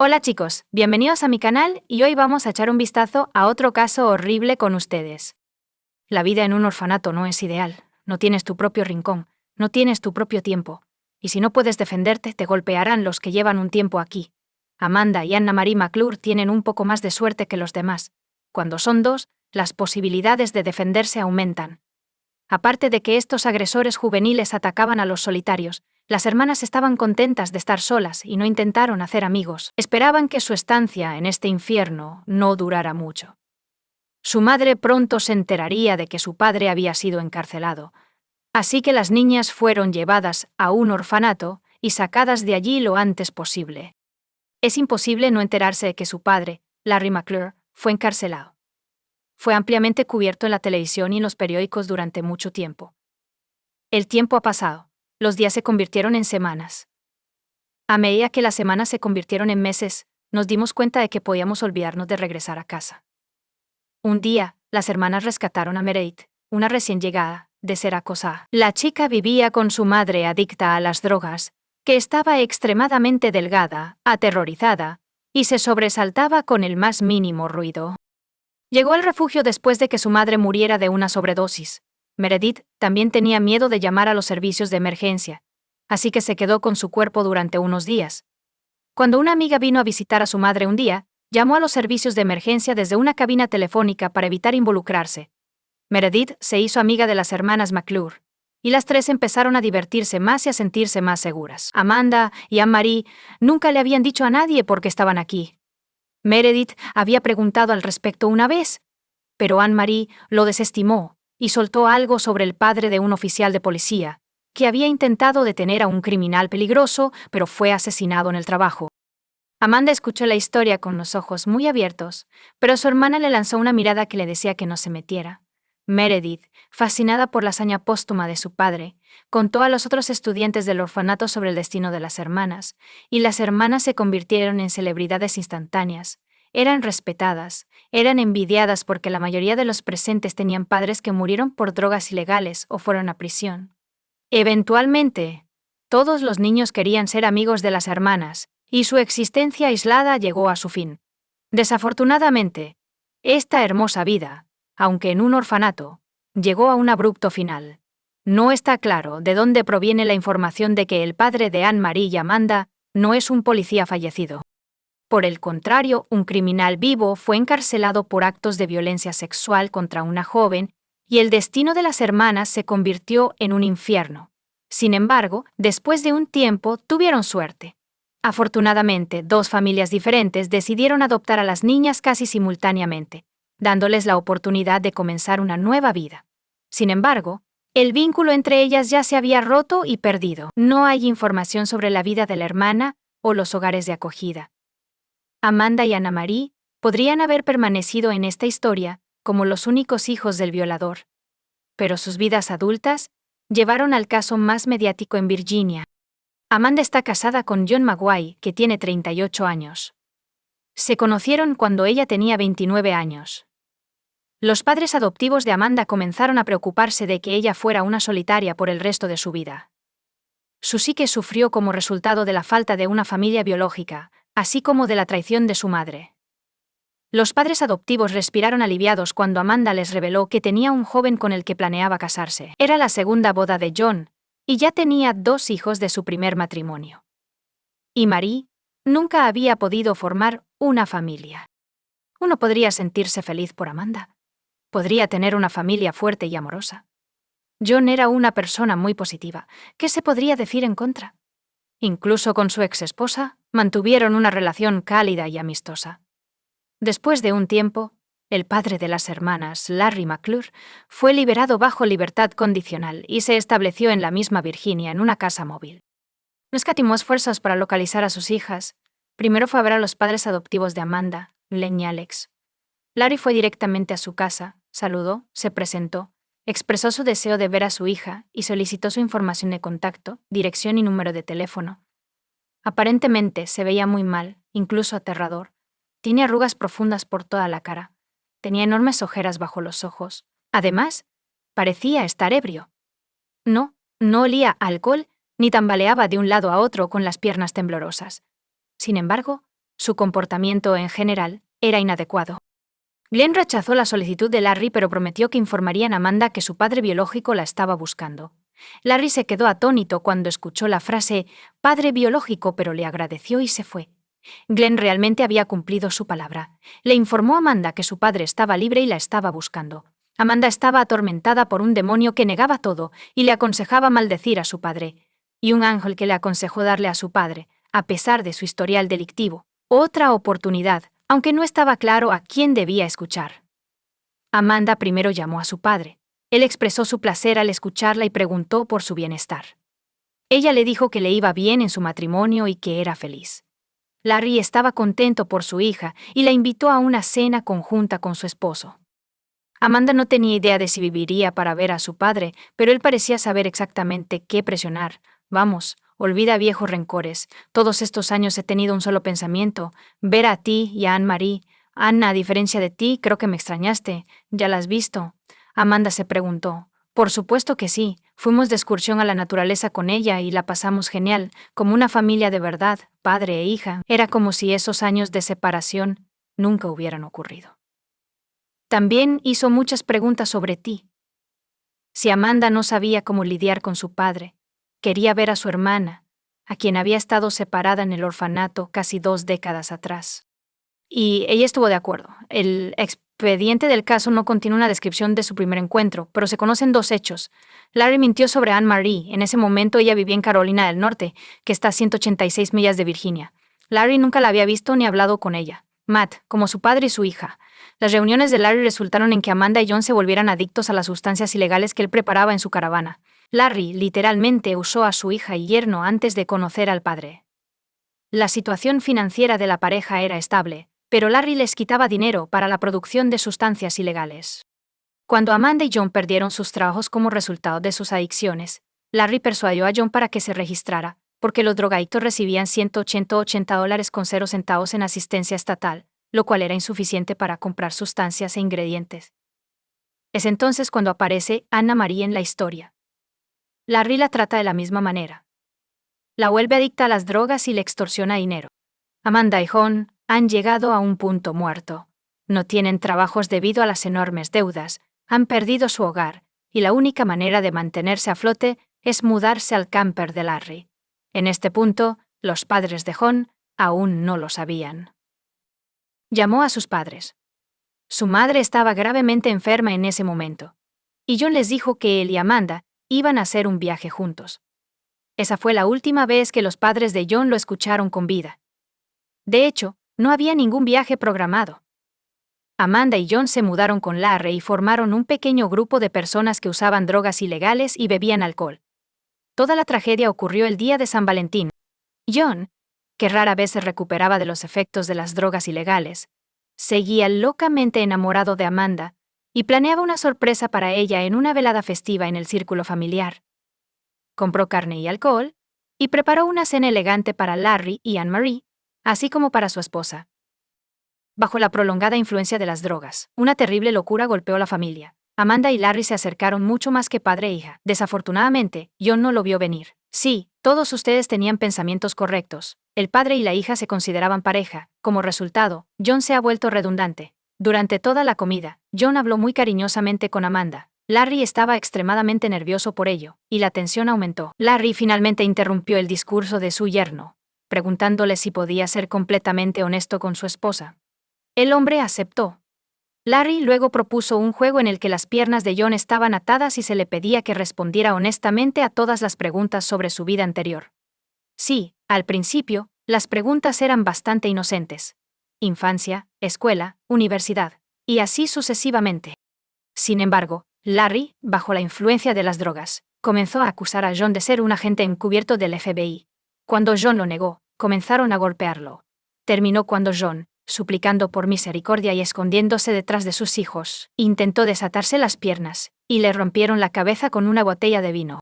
Hola chicos, bienvenidos a mi canal y hoy vamos a echar un vistazo a otro caso horrible con ustedes. La vida en un orfanato no es ideal, no tienes tu propio rincón, no tienes tu propio tiempo, y si no puedes defenderte te golpearán los que llevan un tiempo aquí. Amanda y Anna-Marie McClure tienen un poco más de suerte que los demás. Cuando son dos, las posibilidades de defenderse aumentan. Aparte de que estos agresores juveniles atacaban a los solitarios, las hermanas estaban contentas de estar solas y no intentaron hacer amigos. Esperaban que su estancia en este infierno no durara mucho. Su madre pronto se enteraría de que su padre había sido encarcelado, así que las niñas fueron llevadas a un orfanato y sacadas de allí lo antes posible. Es imposible no enterarse de que su padre, Larry McClure, fue encarcelado. Fue ampliamente cubierto en la televisión y en los periódicos durante mucho tiempo. El tiempo ha pasado. Los días se convirtieron en semanas. A medida que las semanas se convirtieron en meses, nos dimos cuenta de que podíamos olvidarnos de regresar a casa. Un día, las hermanas rescataron a Meredith, una recién llegada, de ser acosada. La chica vivía con su madre adicta a las drogas, que estaba extremadamente delgada, aterrorizada, y se sobresaltaba con el más mínimo ruido. Llegó al refugio después de que su madre muriera de una sobredosis. Meredith también tenía miedo de llamar a los servicios de emergencia, así que se quedó con su cuerpo durante unos días. Cuando una amiga vino a visitar a su madre un día, llamó a los servicios de emergencia desde una cabina telefónica para evitar involucrarse. Meredith se hizo amiga de las hermanas McClure, y las tres empezaron a divertirse más y a sentirse más seguras. Amanda y Anne-Marie nunca le habían dicho a nadie por qué estaban aquí. Meredith había preguntado al respecto una vez, pero Anne-Marie lo desestimó y soltó algo sobre el padre de un oficial de policía, que había intentado detener a un criminal peligroso, pero fue asesinado en el trabajo. Amanda escuchó la historia con los ojos muy abiertos, pero su hermana le lanzó una mirada que le decía que no se metiera. Meredith, fascinada por la hazaña póstuma de su padre, contó a los otros estudiantes del orfanato sobre el destino de las hermanas, y las hermanas se convirtieron en celebridades instantáneas. Eran respetadas, eran envidiadas porque la mayoría de los presentes tenían padres que murieron por drogas ilegales o fueron a prisión. Eventualmente, todos los niños querían ser amigos de las hermanas, y su existencia aislada llegó a su fin. Desafortunadamente, esta hermosa vida, aunque en un orfanato, llegó a un abrupto final. No está claro de dónde proviene la información de que el padre de Anne-Marie y Amanda no es un policía fallecido. Por el contrario, un criminal vivo fue encarcelado por actos de violencia sexual contra una joven, y el destino de las hermanas se convirtió en un infierno. Sin embargo, después de un tiempo, tuvieron suerte. Afortunadamente, dos familias diferentes decidieron adoptar a las niñas casi simultáneamente, dándoles la oportunidad de comenzar una nueva vida. Sin embargo, el vínculo entre ellas ya se había roto y perdido. No hay información sobre la vida de la hermana o los hogares de acogida. Amanda y Anna-Marie podrían haber permanecido en esta historia como los únicos hijos del violador. Pero sus vidas adultas llevaron al caso más mediático en Virginia. Amanda está casada con John Maguire, que tiene 38 años. Se conocieron cuando ella tenía 29 años. Los padres adoptivos de Amanda comenzaron a preocuparse de que ella fuera una solitaria por el resto de su vida. Su psique sufrió como resultado de la falta de una familia biológica, así como de la traición de su madre. Los padres adoptivos respiraron aliviados cuando Amanda les reveló que tenía un joven con el que planeaba casarse. Era la segunda boda de John, y ya tenía 2 hijos de su primer matrimonio. Y Marie nunca había podido formar una familia. Uno podría sentirse feliz por Amanda. Podría tener una familia fuerte y amorosa. John era una persona muy positiva. ¿Qué se podría decir en contra? Incluso con su exesposa, mantuvieron una relación cálida y amistosa. Después de un tiempo, el padre de las hermanas, Larry McClure, fue liberado bajo libertad condicional y se estableció en la misma Virginia en una casa móvil. No escatimó esfuerzos para localizar a sus hijas. Primero fue a ver a los padres adoptivos de Amanda, Len y Alex. Larry fue directamente a su casa, saludó, se presentó, expresó su deseo de ver a su hija y solicitó su información de contacto, dirección y número de teléfono. Aparentemente se veía muy mal, incluso aterrador. Tenía arrugas profundas por toda la cara. Tenía enormes ojeras bajo los ojos. Además, parecía estar ebrio. No olía a alcohol ni tambaleaba de un lado a otro con las piernas temblorosas. Sin embargo, Su comportamiento en general era inadecuado. Glenn rechazó la solicitud de Larry, pero prometió que informarían a Amanda que su padre biológico la estaba buscando. Larry se quedó atónito cuando escuchó la frase «padre biológico», pero le agradeció y se fue. Glenn realmente había cumplido su palabra. Le informó a Amanda que su padre estaba libre y la estaba buscando. Amanda estaba atormentada por un demonio que negaba todo y le aconsejaba maldecir a su padre. Y un ángel que le aconsejó darle a su padre, a pesar de su historial delictivo, otra oportunidad, aunque no estaba claro a quién debía escuchar. Amanda primero llamó a su padre. Él expresó su placer al escucharla y preguntó por su bienestar. Ella le dijo que le iba bien en su matrimonio y que era feliz. Larry estaba contento por su hija y la invitó a una cena conjunta con su esposo. Amanda no tenía idea de si viviría para ver a su padre, pero él parecía saber exactamente qué presionar. Vamos, olvida viejos rencores. Todos estos años he tenido un solo pensamiento: ver a ti y a Anne-Marie. Anna, a diferencia de ti, creo que me extrañaste. ¿Ya la has visto? Amanda se preguntó. Por supuesto que sí. Fuimos de excursión a la naturaleza con ella y la pasamos genial, como una familia de verdad, padre e hija. Era como si esos años de separación nunca hubieran ocurrido. También hizo muchas preguntas sobre ti. Si Amanda no sabía cómo lidiar con su padre, quería ver a su hermana, a quien había estado separada en el orfanato casi 2 décadas atrás. Y ella estuvo de acuerdo. El expediente del caso no contiene una descripción de su primer encuentro, pero se conocen 2 hechos. Larry mintió sobre Anne-Marie. En ese momento ella vivía en Carolina del Norte, que está a 186 millas de Virginia. Larry nunca la había visto ni hablado con ella. Matt, como su padre y su hija. Las reuniones de Larry resultaron en que Amanda y John se volvieran adictos a las sustancias ilegales que él preparaba en su caravana. Larry literalmente usó a su hija y yerno antes de conocer al padre. La situación financiera de la pareja era estable, pero Larry les quitaba dinero para la producción de sustancias ilegales. Cuando Amanda y John perdieron sus trabajos como resultado de sus adicciones, Larry persuadió a John para que se registrara, porque los drogadictos recibían $180 en asistencia estatal, lo cual era insuficiente para comprar sustancias e ingredientes. Es entonces cuando aparece Anne-Marie en la historia. Larry la trata de la misma manera. La vuelve adicta a las drogas y le extorsiona dinero. Amanda y John han llegado a un punto muerto. No tienen trabajos debido a las enormes deudas, han perdido su hogar, y la única manera de mantenerse a flote es mudarse al camper de Larry. En este punto, los padres de John aún no lo sabían. Llamó a sus padres. Su madre estaba gravemente enferma en ese momento, y John les dijo que él y Amanda iban a hacer un viaje juntos. Esa fue la última vez que los padres de John lo escucharon con vida. De hecho, no había ningún viaje programado. Amanda y John se mudaron con Larry y formaron un pequeño grupo de personas que usaban drogas ilegales y bebían alcohol. Toda la tragedia ocurrió el día de San Valentín. John, que rara vez se recuperaba de los efectos de las drogas ilegales, seguía locamente enamorado de Amanda y planeaba una sorpresa para ella en una velada festiva en el círculo familiar. Compró carne y alcohol y preparó una cena elegante para Larry y Anne-Marie, así como para su esposa. Bajo la prolongada influencia de las drogas, una terrible locura golpeó a la familia. Amanda y Larry se acercaron mucho más que padre e hija. Desafortunadamente, John no lo vio venir. Sí, todos ustedes tenían pensamientos correctos. El padre y la hija se consideraban pareja. Como resultado, John se ha vuelto redundante. Durante toda la comida, John habló muy cariñosamente con Amanda. Larry estaba extremadamente nervioso por ello, y la tensión aumentó. Larry finalmente interrumpió el discurso de su yerno, preguntándole si podía ser completamente honesto con su esposa. El hombre aceptó. Larry luego propuso un juego en el que las piernas de John estaban atadas y se le pedía que respondiera honestamente a todas las preguntas sobre su vida anterior. Sí, al principio, las preguntas eran bastante inocentes. Infancia, escuela, universidad, y así sucesivamente. Sin embargo, Larry, bajo la influencia de las drogas, comenzó a acusar a John de ser un agente encubierto del FBI. Cuando John lo negó, comenzaron a golpearlo. Terminó cuando John, suplicando por misericordia y escondiéndose detrás de sus hijos, intentó desatarse las piernas, y le rompieron la cabeza con una botella de vino.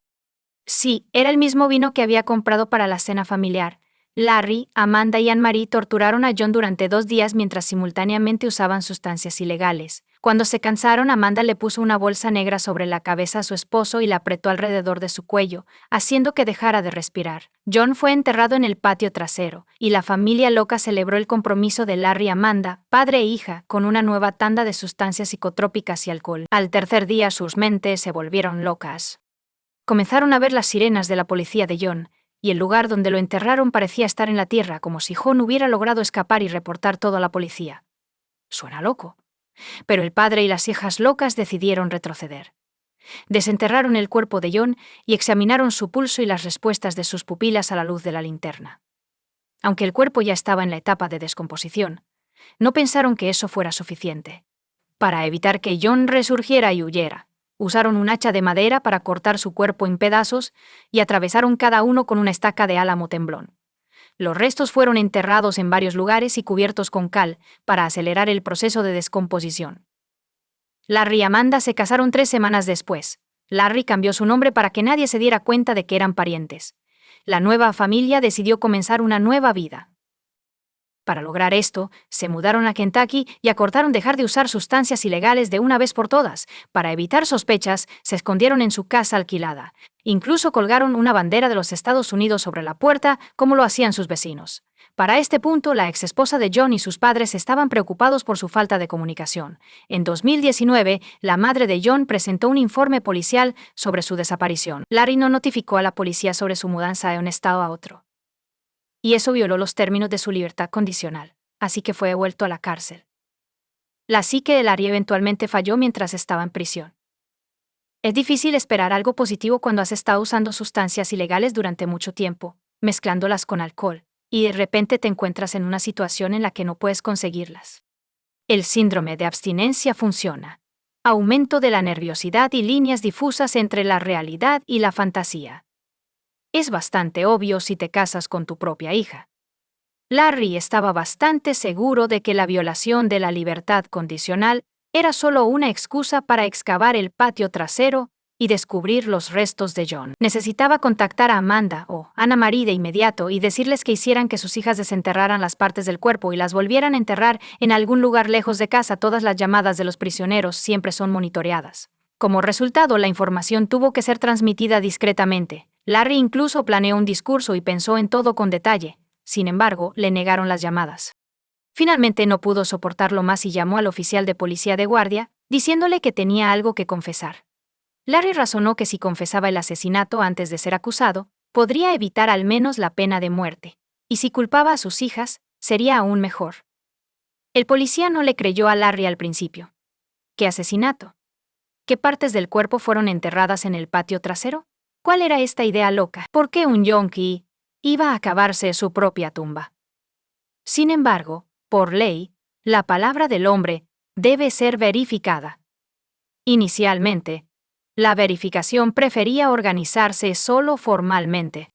Sí, era el mismo vino que había comprado para la cena familiar. Larry, Amanda y Anne-Marie torturaron a John durante 2 días mientras simultáneamente usaban sustancias ilegales. Cuando se cansaron, Amanda le puso una bolsa negra sobre la cabeza a su esposo y la apretó alrededor de su cuello, haciendo que dejara de respirar. John fue enterrado en el patio trasero, y la familia loca celebró el compromiso de Larry y Amanda, padre e hija, con una nueva tanda de sustancias psicotrópicas y alcohol. Al tercer día sus mentes se volvieron locas. Comenzaron a ver las sirenas de la policía de John, y el lugar donde lo enterraron parecía estar en la tierra, como si John hubiera logrado escapar y reportar todo a la policía. Suena loco. Pero el padre y las hijas locas decidieron retroceder. Desenterraron el cuerpo de John y examinaron su pulso y las respuestas de sus pupilas a la luz de la linterna. Aunque el cuerpo ya estaba en la etapa de descomposición, no pensaron que eso fuera suficiente. Para evitar que John resurgiera y huyera, usaron un hacha de madera para cortar su cuerpo en pedazos y atravesaron cada uno con una estaca de álamo temblón. Los restos fueron enterrados en varios lugares y cubiertos con cal para acelerar el proceso de descomposición. Larry y Amanda se casaron 3 semanas después. Larry cambió su nombre para que nadie se diera cuenta de que eran parientes. La nueva familia decidió comenzar una nueva vida. Para lograr esto, se mudaron a Kentucky y acordaron dejar de usar sustancias ilegales de una vez por todas. Para evitar sospechas, se escondieron en su casa alquilada. Incluso colgaron una bandera de los Estados Unidos sobre la puerta, como lo hacían sus vecinos. Para este punto, la exesposa de John y sus padres estaban preocupados por su falta de comunicación. En 2019, la madre de John presentó un informe policial sobre su desaparición. Larry no notificó a la policía sobre su mudanza de un estado a otro. Y eso violó los términos de su libertad condicional, así que fue devuelto a la cárcel. La psique de Larry eventualmente falló mientras estaba en prisión. Es difícil esperar algo positivo cuando has estado usando sustancias ilegales durante mucho tiempo, mezclándolas con alcohol, y de repente te encuentras en una situación en la que no puedes conseguirlas. El síndrome de abstinencia funciona. Aumento de la nerviosidad y líneas difusas entre la realidad y la fantasía. Es bastante obvio si te casas con tu propia hija. Larry estaba bastante seguro de que la violación de la libertad condicional era solo una excusa para excavar el patio trasero y descubrir los restos de John. Necesitaba contactar a Amanda o Anna Marie de inmediato y decirles que hicieran que sus hijas desenterraran las partes del cuerpo y las volvieran a enterrar en algún lugar lejos de casa. Todas las llamadas de los prisioneros siempre son monitoreadas. Como resultado, la información tuvo que ser transmitida discretamente. Larry incluso planeó un discurso y pensó en todo con detalle. Sin embargo, le negaron las llamadas. Finalmente no pudo soportarlo más y llamó al oficial de policía de guardia, diciéndole que tenía algo que confesar. Larry razonó que si confesaba el asesinato antes de ser acusado, podría evitar al menos la pena de muerte, y si culpaba a sus hijas, sería aún mejor. El policía no le creyó a Larry al principio. ¿Qué asesinato? ¿Qué partes del cuerpo fueron enterradas en el patio trasero? ¿Cuál era esta idea loca? ¿Por qué un yonki iba a cavarse su propia tumba? Sin embargo, por ley, la palabra del hombre debe ser verificada. Inicialmente, la verificación prefería organizarse solo formalmente.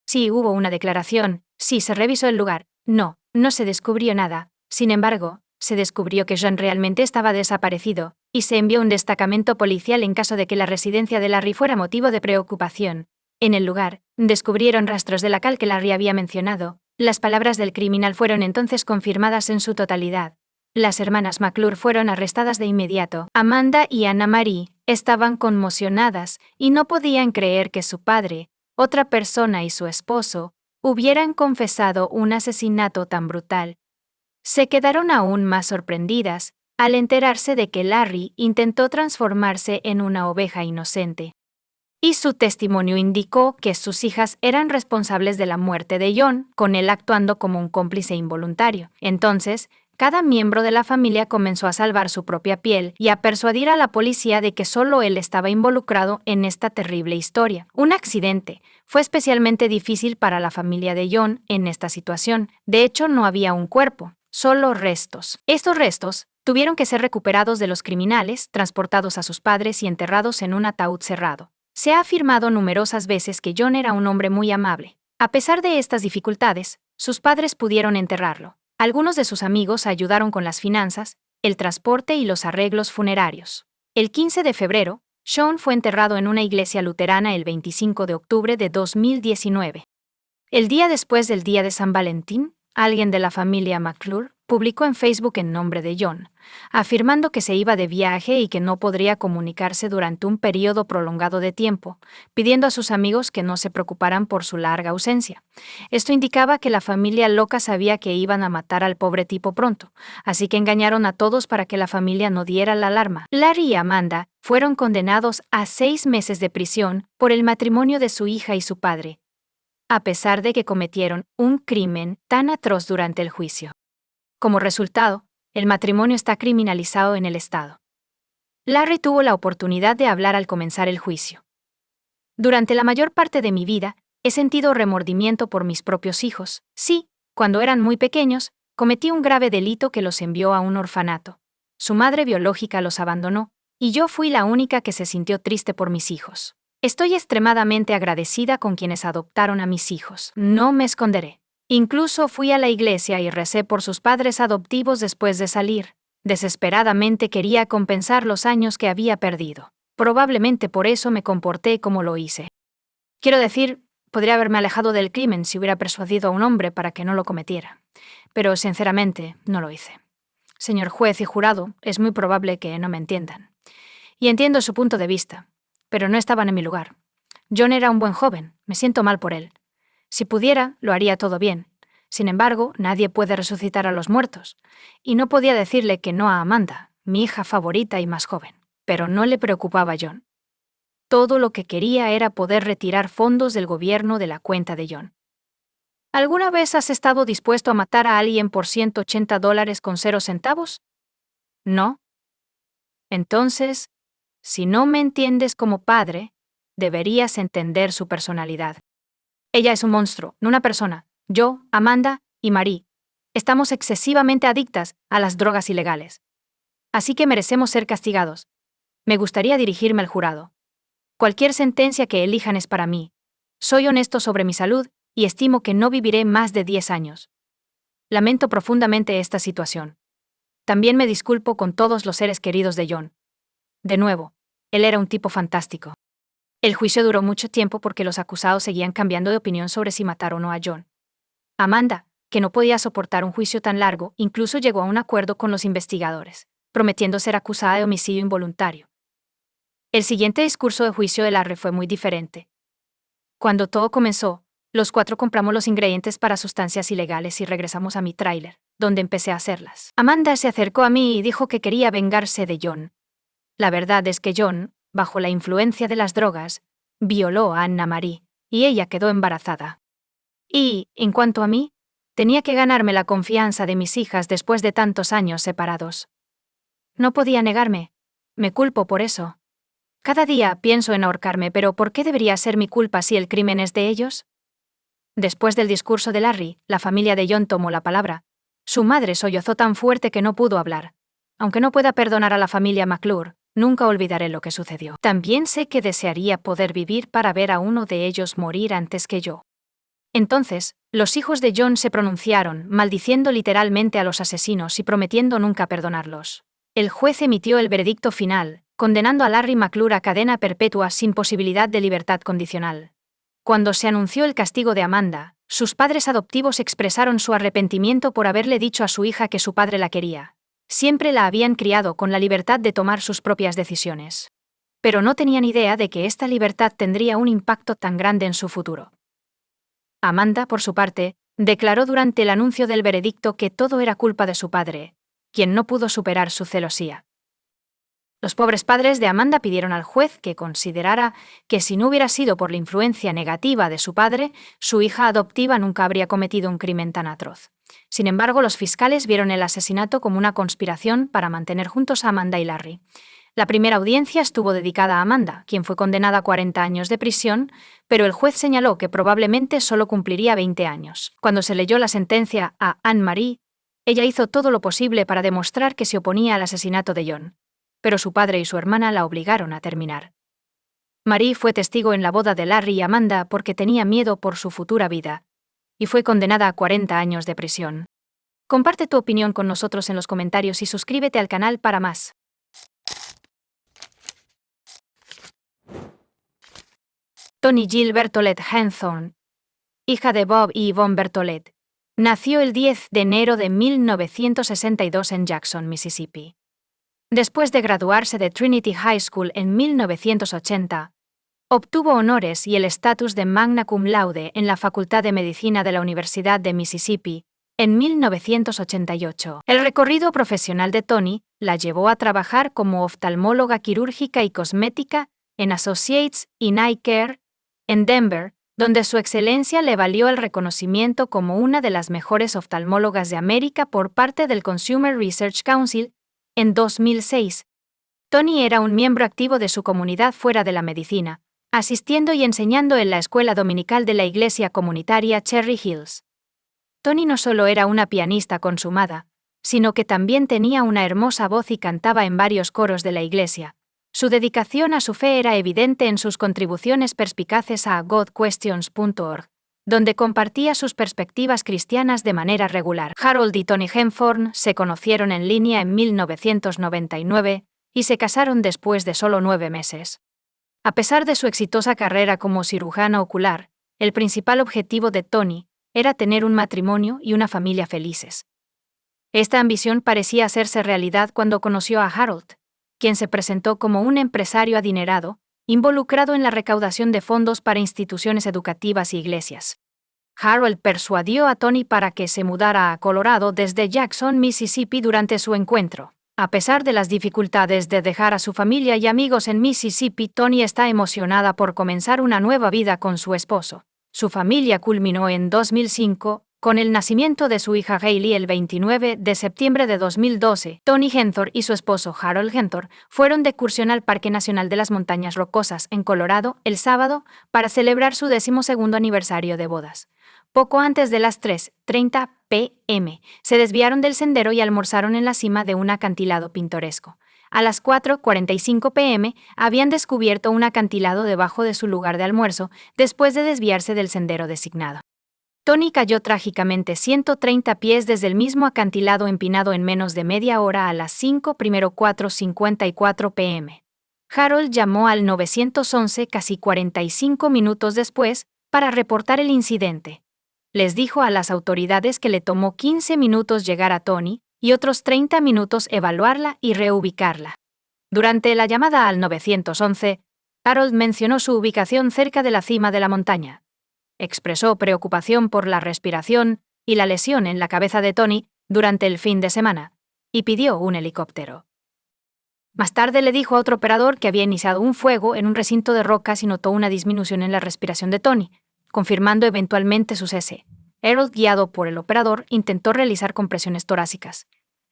Sí hubo una declaración, sí se revisó el lugar, no se descubrió nada. Sin embargo, se descubrió que John realmente estaba desaparecido, y se envió un destacamento policial en caso de que la residencia de Larry fuera motivo de preocupación. En el lugar, descubrieron rastros de la cal que Larry había mencionado. Las palabras del criminal fueron entonces confirmadas en su totalidad. Las hermanas McClure fueron arrestadas de inmediato. Amanda y Anna Marie estaban conmocionadas y no podían creer que su padre, otra persona y su esposo hubieran confesado un asesinato tan brutal. Se quedaron aún más sorprendidas al enterarse de que Larry intentó transformarse en una oveja inocente. Y su testimonio indicó que sus hijas eran responsables de la muerte de John, con él actuando como un cómplice involuntario. Entonces, cada miembro de la familia comenzó a salvar su propia piel y a persuadir a la policía de que solo él estaba involucrado en esta terrible historia. Un accidente. Fue especialmente difícil para la familia de John en esta situación. De hecho, no había un cuerpo, solo restos. Estos restos tuvieron que ser recuperados de los criminales, transportados a sus padres y enterrados en un ataúd cerrado. Se ha afirmado numerosas veces que John era un hombre muy amable. A pesar de estas dificultades, sus padres pudieron enterrarlo. Algunos de sus amigos ayudaron con las finanzas, el transporte y los arreglos funerarios. El 15 de febrero, Sean fue enterrado en una iglesia luterana el 25 de octubre de 2019. El día después del día de San Valentín, alguien de la familia McClure publicó en Facebook en nombre de John, afirmando que se iba de viaje y que no podría comunicarse durante un periodo prolongado de tiempo, pidiendo a sus amigos que no se preocuparan por su larga ausencia. Esto indicaba que la familia loca sabía que iban a matar al pobre tipo pronto, así que engañaron a todos para que la familia no diera la alarma. Larry y Amanda fueron condenados a 6 meses de prisión por el matrimonio de su hija y su padre, a pesar de que cometieron un crimen tan atroz durante el juicio. Como resultado, el matrimonio está criminalizado en el estado. Larry tuvo la oportunidad de hablar al comenzar el juicio. Durante la mayor parte de mi vida, he sentido remordimiento por mis propios hijos. Sí, cuando eran muy pequeños, cometí un grave delito que los envió a un orfanato. Su madre biológica los abandonó, y yo fui la única que se sintió triste por mis hijos. Estoy extremadamente agradecida con quienes adoptaron a mis hijos. No me esconderé. Incluso fui a la iglesia y recé por sus padres adoptivos después de salir. Desesperadamente quería compensar los años que había perdido. Probablemente por eso me comporté como lo hice. Quiero decir, podría haberme alejado del crimen si hubiera persuadido a un hombre para que no lo cometiera. Pero sinceramente, no lo hice. Señor juez y jurado, es muy probable que no me entiendan. Y entiendo su punto de vista, pero no estaban en mi lugar. John era un buen joven, me siento mal por él. Si pudiera, lo haría todo bien. Sin embargo, nadie puede resucitar a los muertos. Y no podía decirle que no a Amanda, mi hija favorita y más joven. Pero no le preocupaba a John. Todo lo que quería era poder retirar fondos del gobierno de la cuenta de John. ¿Alguna vez has estado dispuesto a matar a alguien por $180 con 0 centavos? ¿No? Entonces, si no me entiendes como padre, deberías entender su personalidad. Ella es un monstruo, no una persona. Yo, Amanda y Marie estamos excesivamente adictas a las drogas ilegales. Así que merecemos ser castigados. Me gustaría dirigirme al jurado. Cualquier sentencia que elijan es para mí. Soy honesto sobre mi salud y estimo que no viviré más de 10 años. Lamento profundamente esta situación. También me disculpo con todos los seres queridos de John. De nuevo, él era un tipo fantástico. El juicio duró mucho tiempo porque los acusados seguían cambiando de opinión sobre si matar o no a John. Amanda, que no podía soportar un juicio tan largo, incluso llegó a un acuerdo con los investigadores, prometiendo ser acusada de homicidio involuntario. El siguiente discurso de juicio de Larry fue muy diferente. Cuando todo comenzó, los 4 compramos los ingredientes para sustancias ilegales y regresamos a mi tráiler, donde empecé a hacerlas. Amanda se acercó a mí y dijo que quería vengarse de John. La verdad es que John, bajo la influencia de las drogas, violó a Anna Marie, y ella quedó embarazada. Y, en cuanto a mí, tenía que ganarme la confianza de mis hijas después de tantos años separados. No podía negarme. Me culpo por eso. Cada día pienso en ahorcarme, pero ¿por qué debería ser mi culpa si el crimen es de ellos? Después del discurso de Larry, la familia de John tomó la palabra. Su madre sollozó tan fuerte que no pudo hablar. Aunque no pueda perdonar a la familia McClure, nunca olvidaré lo que sucedió. También sé que desearía poder vivir para ver a uno de ellos morir antes que yo. Entonces, los hijos de John se pronunciaron, maldiciendo literalmente a los asesinos y prometiendo nunca perdonarlos. El juez emitió el veredicto final, condenando a Larry McClure a cadena perpetua sin posibilidad de libertad condicional. Cuando se anunció el castigo de Amanda, sus padres adoptivos expresaron su arrepentimiento por haberle dicho a su hija que su padre la quería. Siempre la habían criado con la libertad de tomar sus propias decisiones. Pero no tenían idea de que esta libertad tendría un impacto tan grande en su futuro. Amanda, por su parte, declaró durante el anuncio del veredicto que todo era culpa de su padre, quien no pudo superar su celosía. Los pobres padres de Amanda pidieron al juez que considerara que si no hubiera sido por la influencia negativa de su padre, su hija adoptiva nunca habría cometido un crimen tan atroz. Sin embargo, los fiscales vieron el asesinato como una conspiración para mantener juntos a Amanda y Larry. La primera audiencia estuvo dedicada a Amanda, quien fue condenada a 40 años de prisión, pero el juez señaló que probablemente solo cumpliría 20 años. Cuando se leyó la sentencia a Anne-Marie, ella hizo todo lo posible para demostrar que se oponía al asesinato de John, pero su padre y su hermana la obligaron a terminar. Marie fue testigo en la boda de Larry y Amanda porque tenía miedo por su futura vida, y fue condenada a 40 años de prisión. Comparte tu opinión con nosotros en los comentarios y suscríbete al canal para más. Toni Jill Bertolet Hawthorne, hija de Bob y Yvonne Bertolet, Nació el 10 de enero de 1962 en Jackson, Mississippi. Después de graduarse de Trinity High School en 1980, obtuvo honores y el estatus de magna cum laude en la Facultad de Medicina de la Universidad de Mississippi en 1988. El recorrido profesional de Toni la llevó a trabajar como oftalmóloga quirúrgica y cosmética en Associates in Eye Care, en Denver, donde su excelencia le valió el reconocimiento como una de las mejores oftalmólogas de América por parte del Consumer Research Council en 2006. Toni era un miembro activo de su comunidad fuera de la medicina, asistiendo y enseñando en la escuela dominical de la iglesia comunitaria Cherry Hills. Toni no solo era una pianista consumada, sino que también tenía una hermosa voz y cantaba en varios coros de la iglesia. Su dedicación a su fe era evidente en sus contribuciones perspicaces a godquestions.org, donde compartía sus perspectivas cristianas de manera regular. Harold y Toni Heffron se conocieron en línea en 1999 y se casaron después de solo 9 meses. A pesar de su exitosa carrera como cirujana ocular, el principal objetivo de Toni era tener un matrimonio y una familia felices. Esta ambición parecía hacerse realidad cuando conoció a Harold, quien se presentó como un empresario adinerado, involucrado en la recaudación de fondos para instituciones educativas y iglesias. Harold persuadió a Toni para que se mudara a Colorado desde Jackson, Mississippi durante su encuentro. A pesar de las dificultades de dejar a su familia y amigos en Mississippi, Toni está emocionada por comenzar una nueva vida con su esposo. Su familia culminó en 2005, con el nacimiento de su hija Hailey el 29 de septiembre de 2012. Toni Heffron y su esposo Harold Heffron fueron de excursión al Parque Nacional de las Montañas Rocosas, en Colorado, el sábado, para celebrar su 12º aniversario de bodas. Poco antes de las 3:30 p.m., se desviaron del sendero y almorzaron en la cima de un acantilado pintoresco. A las 4:45 p.m. habían descubierto un acantilado debajo de su lugar de almuerzo, después de desviarse del sendero designado. Toni cayó trágicamente 130 pies desde el mismo acantilado empinado en menos de media hora a las 4:54 p.m. Harold llamó al 911 casi 45 minutos después para reportar el incidente. Les dijo a las autoridades que le tomó 15 minutos llegar a Toni y otros 30 minutos evaluarla y reubicarla. Durante la llamada al 911, Harold mencionó su ubicación cerca de la cima de la montaña. Expresó preocupación por la respiración y la lesión en la cabeza de Toni durante el fin de semana, y pidió un helicóptero. Más tarde le dijo a otro operador que había iniciado un fuego en un recinto de rocas y notó una disminución en la respiración de Toni, confirmando eventualmente su cese. Harold, guiado por el operador, intentó realizar compresiones torácicas.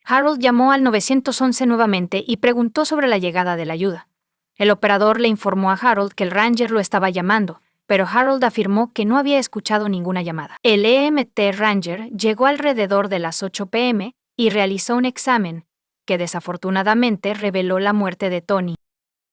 Harold llamó al 911 nuevamente y preguntó sobre la llegada de la ayuda. El operador le informó a Harold que el Ranger lo estaba llamando, pero Harold afirmó que no había escuchado ninguna llamada. El EMT Ranger llegó alrededor de las 8 p.m. y realizó un examen, que desafortunadamente reveló la muerte de Toni.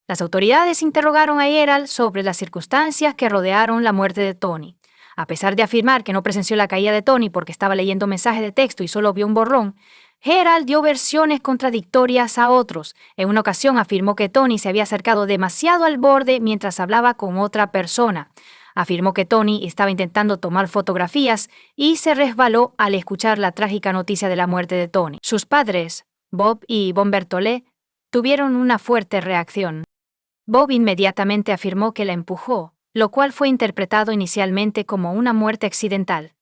Las autoridades interrogaron a Harold sobre las circunstancias que rodearon la muerte de Toni. A pesar de afirmar que no presenció la caída de Toni porque estaba leyendo mensajes de texto y solo vio un borrón, Harold dio versiones contradictorias a otros. En una ocasión afirmó que Toni se había acercado demasiado al borde mientras hablaba con otra persona. Afirmó que Toni estaba intentando tomar fotografías y se resbaló al escuchar la trágica noticia de la muerte de Toni. Sus padres, Bob y Yvonne Berthollet, tuvieron una fuerte reacción. Bob inmediatamente afirmó que la empujó, lo cual fue interpretado inicialmente como una muerte accidental.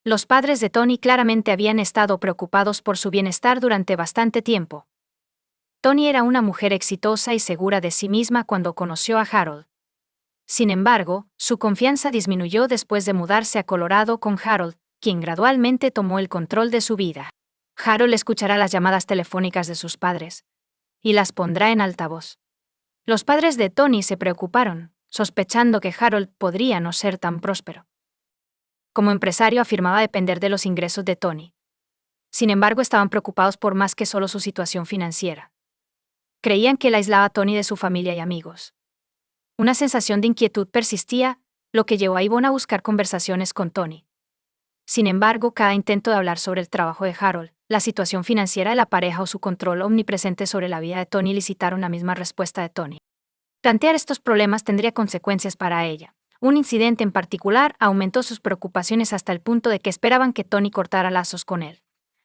Los padres de Toni claramente habían estado preocupados por su bienestar durante bastante tiempo. Toni era una mujer exitosa y segura de sí misma cuando conoció a Harold. Sin embargo, su confianza disminuyó después de mudarse a Colorado con Harold, quien gradualmente tomó el control de su vida. Harold escuchará las llamadas telefónicas de sus padres y las pondrá en altavoz. Los padres de Toni se preocuparon, sospechando que Harold podría no ser tan próspero. Como empresario afirmaba depender de los ingresos de Toni. Sin embargo, estaban preocupados por más que solo su situación financiera. Creían que la aislaba a Toni de su familia y amigos. Una sensación de inquietud persistía, lo que llevó a Yvonne a buscar conversaciones con Toni. Sin embargo, cada intento de hablar sobre el trabajo de Harold, la situación financiera de la pareja o su control omnipresente sobre la vida de Toni elicitaron la misma respuesta de Toni. Plantear estos problemas tendría consecuencias para ella. Un incidente en particular aumentó sus preocupaciones hasta el punto de que esperaban que Tony cortara lazos con él.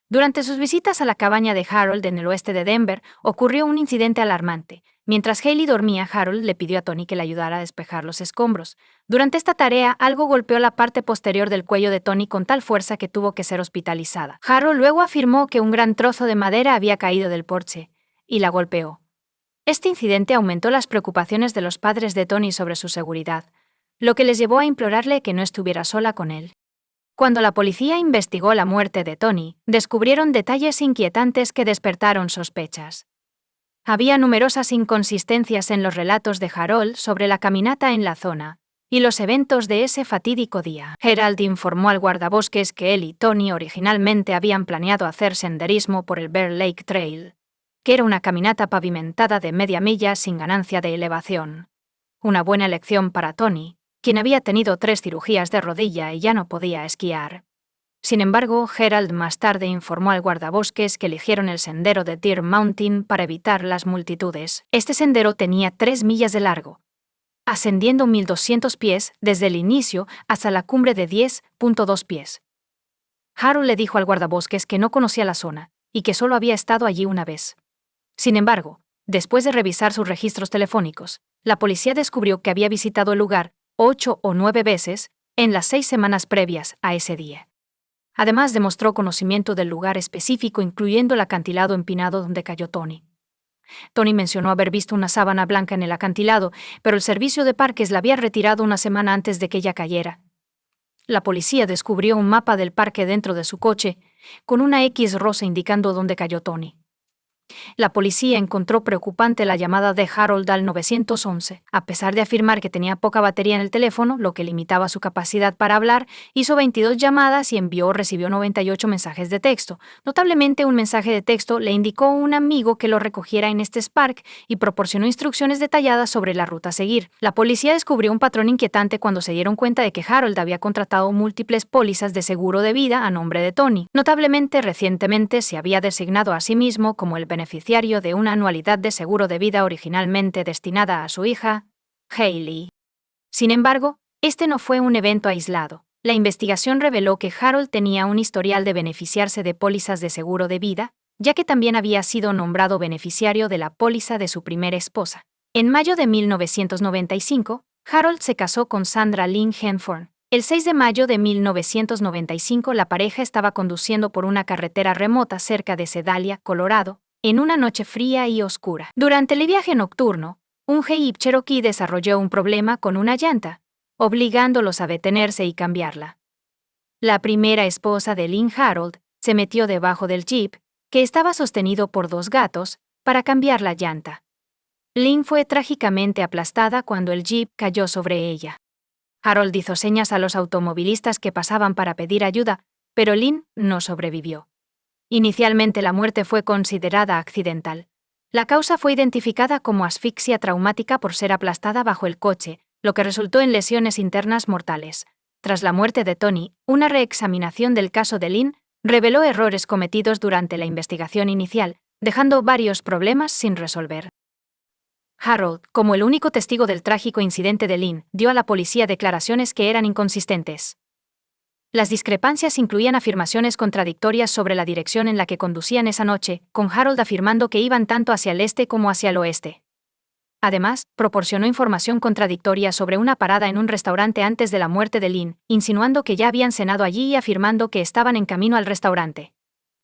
Durante sus visitas a la cabaña de Harold en el oeste de Denver, ocurrió un incidente alarmante. Mientras Hailey dormía, Harold le pidió a Tony que le ayudara a despejar los escombros. Durante esta tarea, algo golpeó la parte posterior del cuello de Tony con tal fuerza que tuvo que ser hospitalizada. Harold luego afirmó que un gran trozo de madera había caído del porche y la golpeó. Este incidente aumentó las preocupaciones de los padres de Tony sobre su seguridad, lo que les llevó a implorarle que no estuviera sola con él. Cuando la policía investigó la muerte de Tony, descubrieron detalles inquietantes que despertaron sospechas. Había numerosas inconsistencias en los relatos de Harold sobre la caminata en la zona y los eventos de ese fatídico día. Harold informó al guardabosques que él y Tony originalmente habían planeado hacer senderismo por el Bear Lake Trail, que era una caminata pavimentada de media milla sin ganancia de elevación. Una buena elección para Tony, quien había tenido 3 cirugías de rodilla y ya no podía esquiar. Sin embargo, Harold más tarde informó al guardabosques que eligieron el sendero de Deer Mountain para evitar las multitudes. Este sendero tenía 3 millas de largo, ascendiendo 1.200 pies desde el inicio hasta la cumbre de 10.2 pies. Harold le dijo al guardabosques que no conocía la zona y que solo había estado allí una vez. Sin embargo, después de revisar sus registros telefónicos, la policía descubrió que había visitado el lugar 8 o 9 veces en las 6 semanas previas a ese día. Además, demostró conocimiento del lugar específico, incluyendo el acantilado empinado donde cayó Tony. Tony mencionó haber visto una sábana blanca en el acantilado, pero el servicio de parques la había retirado una semana antes de que ella cayera. La policía descubrió un mapa del parque dentro de su coche, con una X rosa indicando dónde cayó Tony. La policía encontró preocupante la llamada de Harold al 911. A pesar de afirmar que tenía poca batería en el teléfono, lo que limitaba su capacidad para hablar, hizo 22 llamadas y recibió 98 mensajes de texto. Notablemente, un mensaje de texto le indicó a un amigo que lo recogiera en este Spark y proporcionó instrucciones detalladas sobre la ruta a seguir. La policía descubrió un patrón inquietante cuando se dieron cuenta de que Harold había contratado múltiples pólizas de seguro de vida a nombre de Tony. Notablemente, recientemente se había designado a sí mismo como el beneficiario de una anualidad de seguro de vida originalmente destinada a su hija, Hailey. Sin embargo, este no fue un evento aislado. La investigación reveló que Harold tenía un historial de beneficiarse de pólizas de seguro de vida, ya que también había sido nombrado beneficiario de la póliza de su primera esposa. En mayo de 1995, Harold se casó con Sandra Lynn Henford. El 6 de mayo de 1995, la pareja estaba conduciendo por una carretera remota cerca de Sedalia, Colorado, en una noche fría y oscura. Durante el viaje nocturno, un Jeep Cherokee desarrolló un problema con una llanta, obligándolos a detenerse y cambiarla. La primera esposa de Lynn, Harold, se metió debajo del Jeep, que estaba sostenido por 2 gatos, para cambiar la llanta. Lynn fue trágicamente aplastada cuando el Jeep cayó sobre ella. Harold hizo señas a los automovilistas que pasaban para pedir ayuda, pero Lynn no sobrevivió. Inicialmente la muerte fue considerada accidental. La causa fue identificada como asfixia traumática por ser aplastada bajo el coche, lo que resultó en lesiones internas mortales. Tras la muerte de Tony, una reexaminación del caso de Lynn reveló errores cometidos durante la investigación inicial, dejando varios problemas sin resolver. Harold, como el único testigo del trágico incidente de Lynn, dio a la policía declaraciones que eran inconsistentes. Las discrepancias incluían afirmaciones contradictorias sobre la dirección en la que conducían esa noche, con Harold afirmando que iban tanto hacia el este como hacia el oeste. Además, proporcionó información contradictoria sobre una parada en un restaurante antes de la muerte de Lynn, insinuando que ya habían cenado allí y afirmando que estaban en camino al restaurante.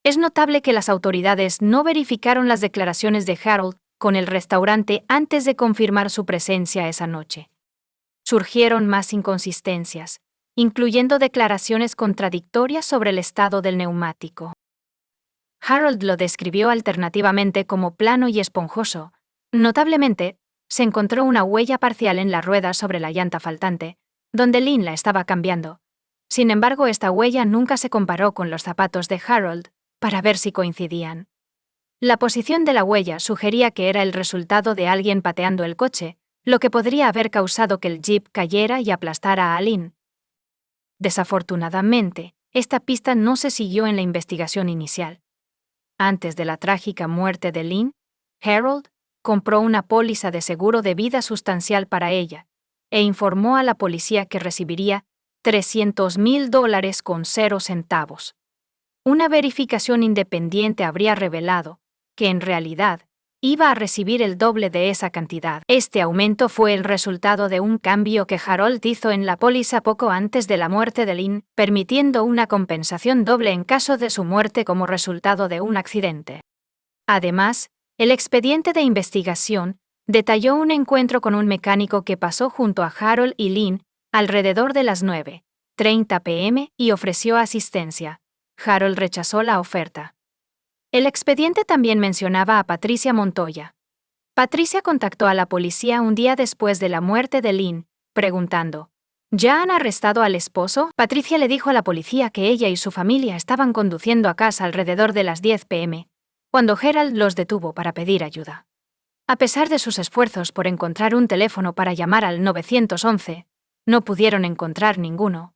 Es notable que las autoridades no verificaron las declaraciones de Harold con el restaurante antes de confirmar su presencia esa noche. Surgieron más inconsistencias, incluyendo declaraciones contradictorias sobre el estado del neumático. Harold lo describió alternativamente como plano y esponjoso. Notablemente, se encontró una huella parcial en la rueda sobre la llanta faltante, donde Lynn la estaba cambiando. Sin embargo, esta huella nunca se comparó con los zapatos de Harold para ver si coincidían. La posición de la huella sugería que era el resultado de alguien pateando el coche, lo que podría haber causado que el Jeep cayera y aplastara a Lynn. Desafortunadamente, esta pista no se siguió en la investigación inicial. Antes de la trágica muerte de Lynn, Harold compró una póliza de seguro de vida sustancial para ella, e informó a la policía que recibiría $300,000 con 0 centavos. Una verificación independiente habría revelado que en realidad iba a recibir el doble de esa cantidad. Este aumento fue el resultado de un cambio que Harold hizo en la póliza poco antes de la muerte de Lynn, permitiendo una compensación doble en caso de su muerte como resultado de un accidente. Además, el expediente de investigación detalló un encuentro con un mecánico que pasó junto a Harold y Lynn alrededor de las 9:30 p.m. y ofreció asistencia. Harold rechazó la oferta. El expediente también mencionaba a Patricia Montoya. Patricia contactó a la policía un día después de la muerte de Lynn, preguntando, ¿ya han arrestado al esposo? Patricia le dijo a la policía que ella y su familia estaban conduciendo a casa alrededor de las 10 p.m., cuando Harold los detuvo para pedir ayuda. A pesar de sus esfuerzos por encontrar un teléfono para llamar al 911, no pudieron encontrar ninguno.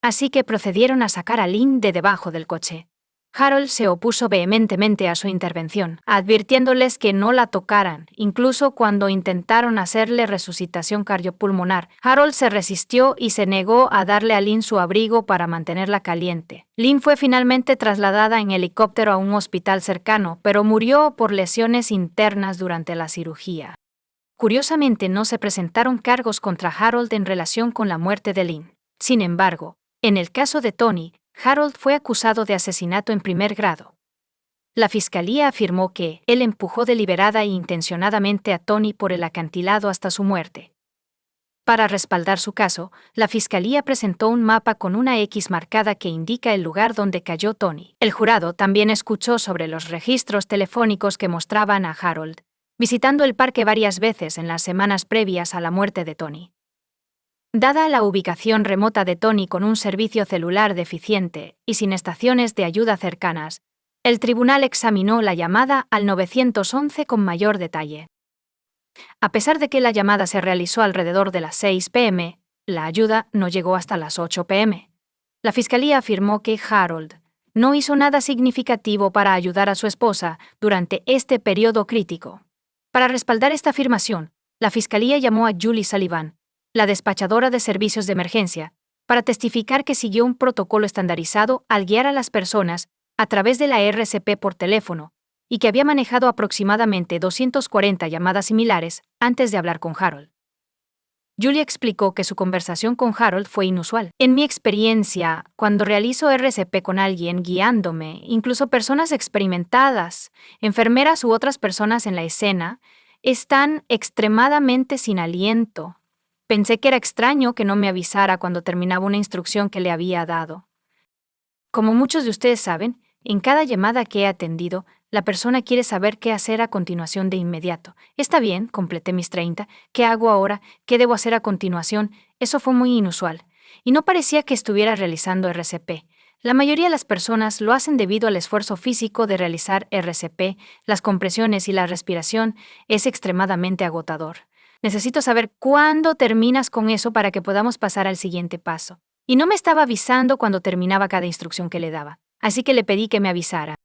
Así que procedieron a sacar a Lynn de debajo del coche. Harold se opuso vehementemente a su intervención, advirtiéndoles que no la tocaran, incluso cuando intentaron hacerle resucitación cardiopulmonar. Harold se resistió y se negó a darle a Lynn su abrigo para mantenerla caliente. Lynn fue finalmente trasladada en helicóptero a un hospital cercano, pero murió por lesiones internas durante la cirugía. Curiosamente, no se presentaron cargos contra Harold en relación con la muerte de Lynn. Sin embargo, en el caso de Tony, Harold fue acusado de asesinato en primer grado. La fiscalía afirmó que él empujó deliberada e intencionadamente a Tony por el acantilado hasta su muerte. Para respaldar su caso, la fiscalía presentó un mapa con una X marcada que indica el lugar donde cayó Tony. El jurado también escuchó sobre los registros telefónicos que mostraban a Harold visitando el parque varias veces en las semanas previas a la muerte de Tony. Dada la ubicación remota de Tony con un servicio celular deficiente y sin estaciones de ayuda cercanas, el tribunal examinó la llamada al 911 con mayor detalle. A pesar de que la llamada se realizó alrededor de las 6 p.m., la ayuda no llegó hasta las 8 p.m. La fiscalía afirmó que Harold no hizo nada significativo para ayudar a su esposa durante este periodo crítico. Para respaldar esta afirmación, la fiscalía llamó a Julie Sullivan, la despachadora de servicios de emergencia, para testificar que siguió un protocolo estandarizado al guiar a las personas a través de la RCP por teléfono y que había manejado aproximadamente 240 llamadas similares antes de hablar con Harold. Julie explicó que su conversación con Harold fue inusual. En mi experiencia, cuando realizo RCP con alguien guiándome, incluso personas experimentadas, enfermeras u otras personas en la escena, están extremadamente sin aliento. Pensé que era extraño que no me avisara cuando terminaba una instrucción que le había dado. Como muchos de ustedes saben, en cada llamada que he atendido, la persona quiere saber qué hacer a continuación de inmediato. Está bien, completé mis 30. ¿Qué hago ahora? ¿Qué debo hacer a continuación? Eso fue muy inusual. Y no parecía que estuviera realizando RCP. La mayoría de las personas lo hacen debido al esfuerzo físico de realizar RCP, las compresiones y la respiración es extremadamente agotador. Necesito saber cuándo terminas con eso para que podamos pasar al siguiente paso. Y no me estaba avisando cuando terminaba cada instrucción que le daba, así que le pedí que me avisara.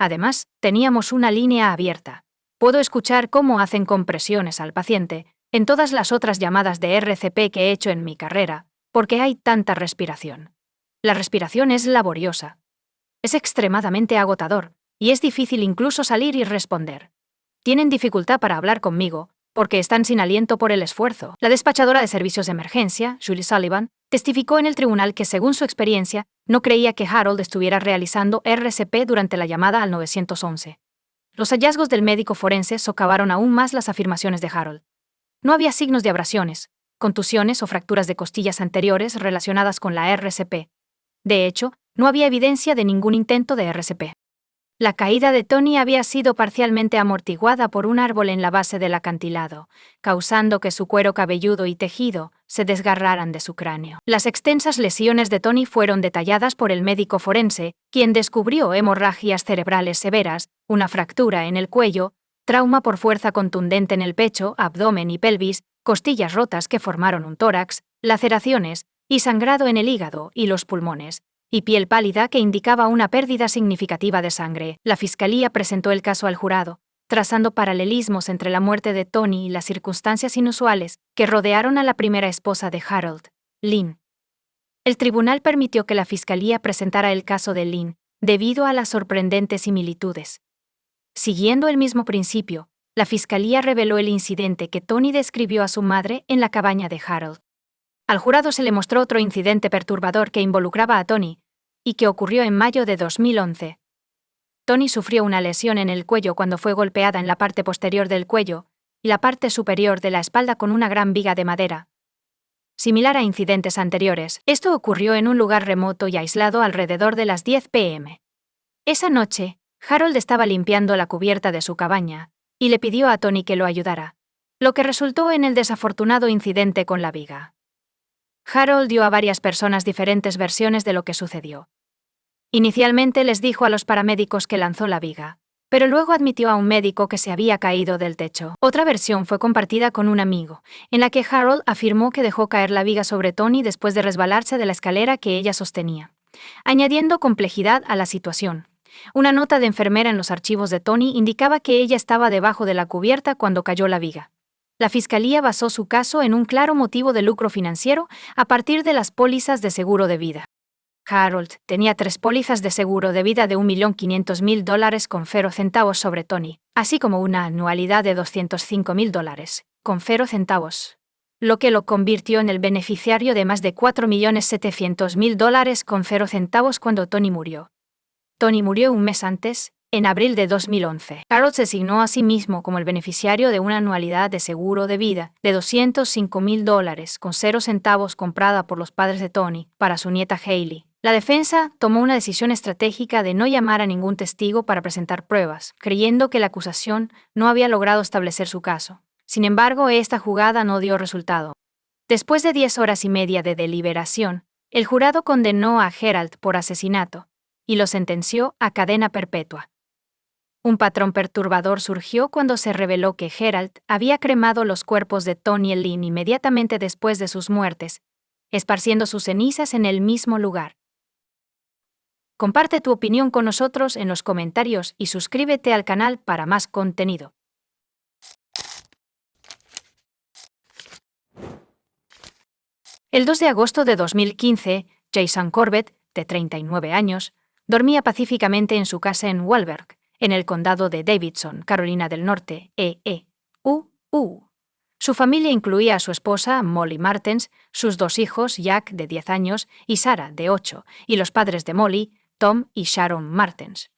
Además, teníamos una línea abierta. Puedo escuchar cómo hacen compresiones al paciente en todas las otras llamadas de RCP que he hecho en mi carrera, porque hay tanta respiración. La respiración es laboriosa. Es extremadamente agotador, y es difícil incluso salir y responder. Tienen dificultad para hablar conmigo, porque están sin aliento por el esfuerzo. La despachadora de servicios de emergencia, Julie Sullivan, testificó en el tribunal que, según su experiencia, no creía que Harold estuviera realizando RCP durante la llamada al 911. Los hallazgos del médico forense socavaron aún más las afirmaciones de Harold. No había signos de abrasiones, contusiones o fracturas de costillas anteriores relacionadas con la RCP. De hecho, no había evidencia de ningún intento de RCP. La caída de Tony había sido parcialmente amortiguada por un árbol en la base del acantilado, causando que su cuero cabelludo y tejido se desgarraran de su cráneo. Las extensas lesiones de Tony fueron detalladas por el médico forense, quien descubrió hemorragias cerebrales severas, una fractura en el cuello, trauma por fuerza contundente en el pecho, abdomen y pelvis, costillas rotas que formaron un tórax, laceraciones y sangrado en el hígado y los pulmones, y piel pálida que indicaba una pérdida significativa de sangre. La fiscalía presentó el caso al jurado, trazando paralelismos entre la muerte de Tony y las circunstancias inusuales que rodearon a la primera esposa de Harold, Lynn. El tribunal permitió que la fiscalía presentara el caso de Lynn, debido a las sorprendentes similitudes. Siguiendo el mismo principio, la fiscalía reveló el incidente que Tony describió a su madre en la cabaña de Harold. Al jurado se le mostró otro incidente perturbador que involucraba a Tony, y que ocurrió en mayo de 2011. Tony sufrió una lesión en el cuello cuando fue golpeada en la parte posterior del cuello y la parte superior de la espalda con una gran viga de madera. Similar a incidentes anteriores, esto ocurrió en un lugar remoto y aislado alrededor de las 10 p.m. Esa noche, Harold estaba limpiando la cubierta de su cabaña y le pidió a Tony que lo ayudara, lo que resultó en el desafortunado incidente con la viga. Harold dio a varias personas diferentes versiones de lo que sucedió. Inicialmente les dijo a los paramédicos que lanzó la viga, pero luego admitió a un médico que se había caído del techo. Otra versión fue compartida con un amigo, en la que Harold afirmó que dejó caer la viga sobre Tony después de resbalarse de la escalera que ella sostenía, añadiendo complejidad a la situación. Una nota de enfermera en los archivos de Tony indicaba que ella estaba debajo de la cubierta cuando cayó la viga. La fiscalía basó su caso en un claro motivo de lucro financiero a partir de las pólizas de seguro de vida. Harold tenía 3 pólizas de seguro de vida de $1.500.000 con 0 centavos sobre Tony, así como una anualidad de $205.000 con 0 centavos, lo que lo convirtió en el beneficiario de más de $4.700.000 con 0 centavos cuando Tony murió. Tony murió un mes antes, en abril de 2011. Harold se asignó a sí mismo como el beneficiario de una anualidad de seguro de vida de $205.000 con 0 centavos comprada por los padres de Tony para su nieta Hailey. La defensa tomó una decisión estratégica de no llamar a ningún testigo para presentar pruebas, creyendo que la acusación no había logrado establecer su caso. Sin embargo, esta jugada no dio resultado. Después de 10 horas y media de deliberación, el jurado condenó a Harold por asesinato y lo sentenció a cadena perpetua. Un patrón perturbador surgió cuando se reveló que Harold había cremado los cuerpos de Tony y Lynn inmediatamente después de sus muertes, esparciendo sus cenizas en el mismo lugar. Comparte tu opinión con nosotros en los comentarios y suscríbete al canal para más contenido. El 2 de agosto de 2015, Jason Corbett, de 39 años, dormía pacíficamente en su casa en Wahlberg, en el condado de Davidson, Carolina del Norte, Su familia incluía a su esposa, Molly Martens, sus 2 hijos, Jack, de 10 años, y Sarah, de 8, y los padres de Molly, Tom y Sharon Martens.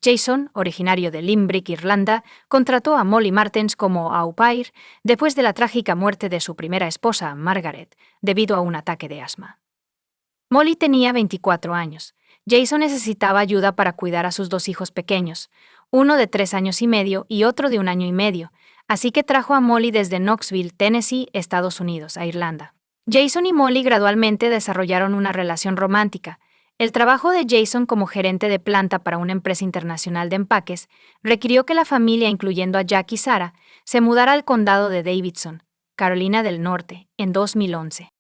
Jason, originario de Limerick, Irlanda, contrató a Molly Martens como au pair después de la trágica muerte de su primera esposa, Margaret, debido a un ataque de asma. Molly tenía 24 años. Jason necesitaba ayuda para cuidar a sus 2 hijos pequeños, uno de 3 años y medio y otro de 1 año y medio, así que trajo a Molly desde Knoxville, Tennessee, Estados Unidos, a Irlanda. Jason y Molly gradualmente desarrollaron una relación romántica. El trabajo de Jason como gerente de planta para una empresa internacional de empaques requirió que la familia, incluyendo a Jack y Sarah, se mudara al condado de Davidson, Carolina del Norte, en 2011.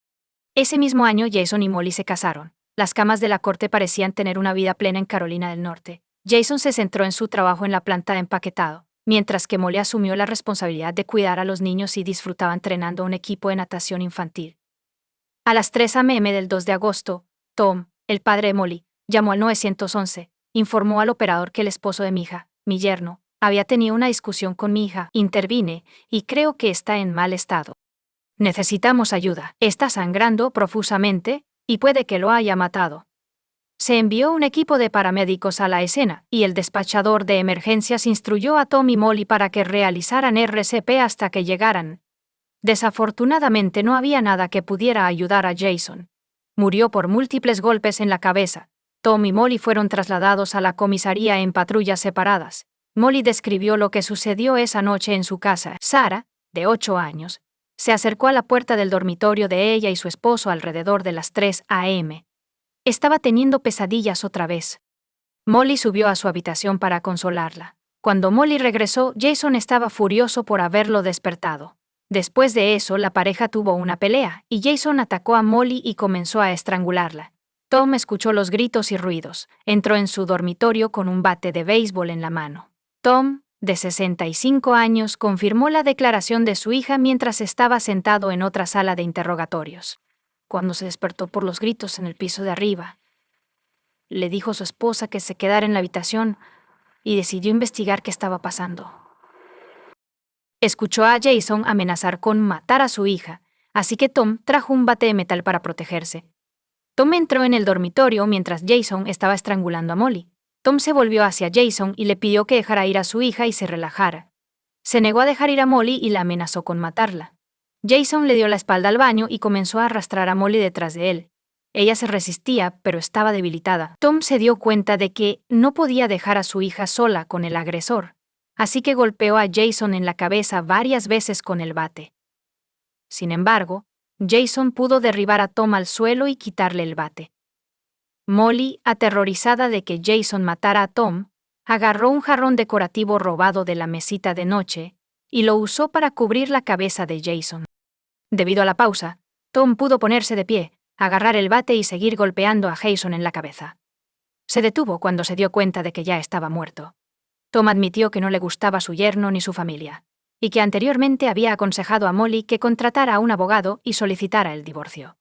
Ese mismo año Jason y Molly se casaron. Las camas de la corte parecían tener una vida plena en Carolina del Norte. Jason se centró en su trabajo en la planta de empaquetado, mientras que Molly asumió la responsabilidad de cuidar a los niños y disfrutaba entrenando a un equipo de natación infantil. A las 3 a.m. del 2 de agosto, Tom, el padre de Molly, llamó al 911, informó al operador que el esposo de mi hija, mi yerno, había tenido una discusión con mi hija. Intervine y creo que está en mal estado. Necesitamos ayuda. Está sangrando profusamente y puede que lo haya matado. Se envió un equipo de paramédicos a la escena y el despachador de emergencias instruyó a Tom y Molly para que realizaran RCP hasta que llegaran. Desafortunadamente no había nada que pudiera ayudar a Jason. Murió por múltiples golpes en la cabeza. Tom y Molly fueron trasladados a la comisaría en patrullas separadas. Molly describió lo que sucedió esa noche en su casa. Sarah, de 8 años, se acercó a la puerta del dormitorio de ella y su esposo alrededor de las 3 a.m. Estaba teniendo pesadillas otra vez. Molly subió a su habitación para consolarla. Cuando Molly regresó, Jason estaba furioso por haberlo despertado. Después de eso, la pareja tuvo una pelea, y Jason atacó a Molly y comenzó a estrangularla. Tom escuchó los gritos y ruidos. Entró en su dormitorio con un bate de béisbol en la mano. Tom, de 65 años, confirmó la declaración de su hija mientras estaba sentado en otra sala de interrogatorios, cuando se despertó por los gritos en el piso de arriba. Le dijo a su esposa que se quedara en la habitación y decidió investigar qué estaba pasando. Escuchó a Jason amenazar con matar a su hija, así que Tom trajo un bate de metal para protegerse. Tom entró en el dormitorio mientras Jason estaba estrangulando a Molly. Tom se volvió hacia Jason y le pidió que dejara ir a su hija y se relajara. Se negó a dejar ir a Molly y la amenazó con matarla. Jason le dio la espalda al baño y comenzó a arrastrar a Molly detrás de él. Ella se resistía, pero estaba debilitada. Tom se dio cuenta de que no podía dejar a su hija sola con el agresor, así que golpeó a Jason en la cabeza varias veces con el bate. Sin embargo, Jason pudo derribar a Tom al suelo y quitarle el bate. Molly, aterrorizada de que Jason matara a Tom, agarró un jarrón decorativo robado de la mesita de noche y lo usó para cubrir la cabeza de Jason. Debido a la pausa, Tom pudo ponerse de pie, agarrar el bate y seguir golpeando a Jason en la cabeza. Se detuvo cuando se dio cuenta de que ya estaba muerto. Tom admitió que no le gustaba su yerno ni su familia, y que anteriormente había aconsejado a Molly que contratara a un abogado y solicitara el divorcio.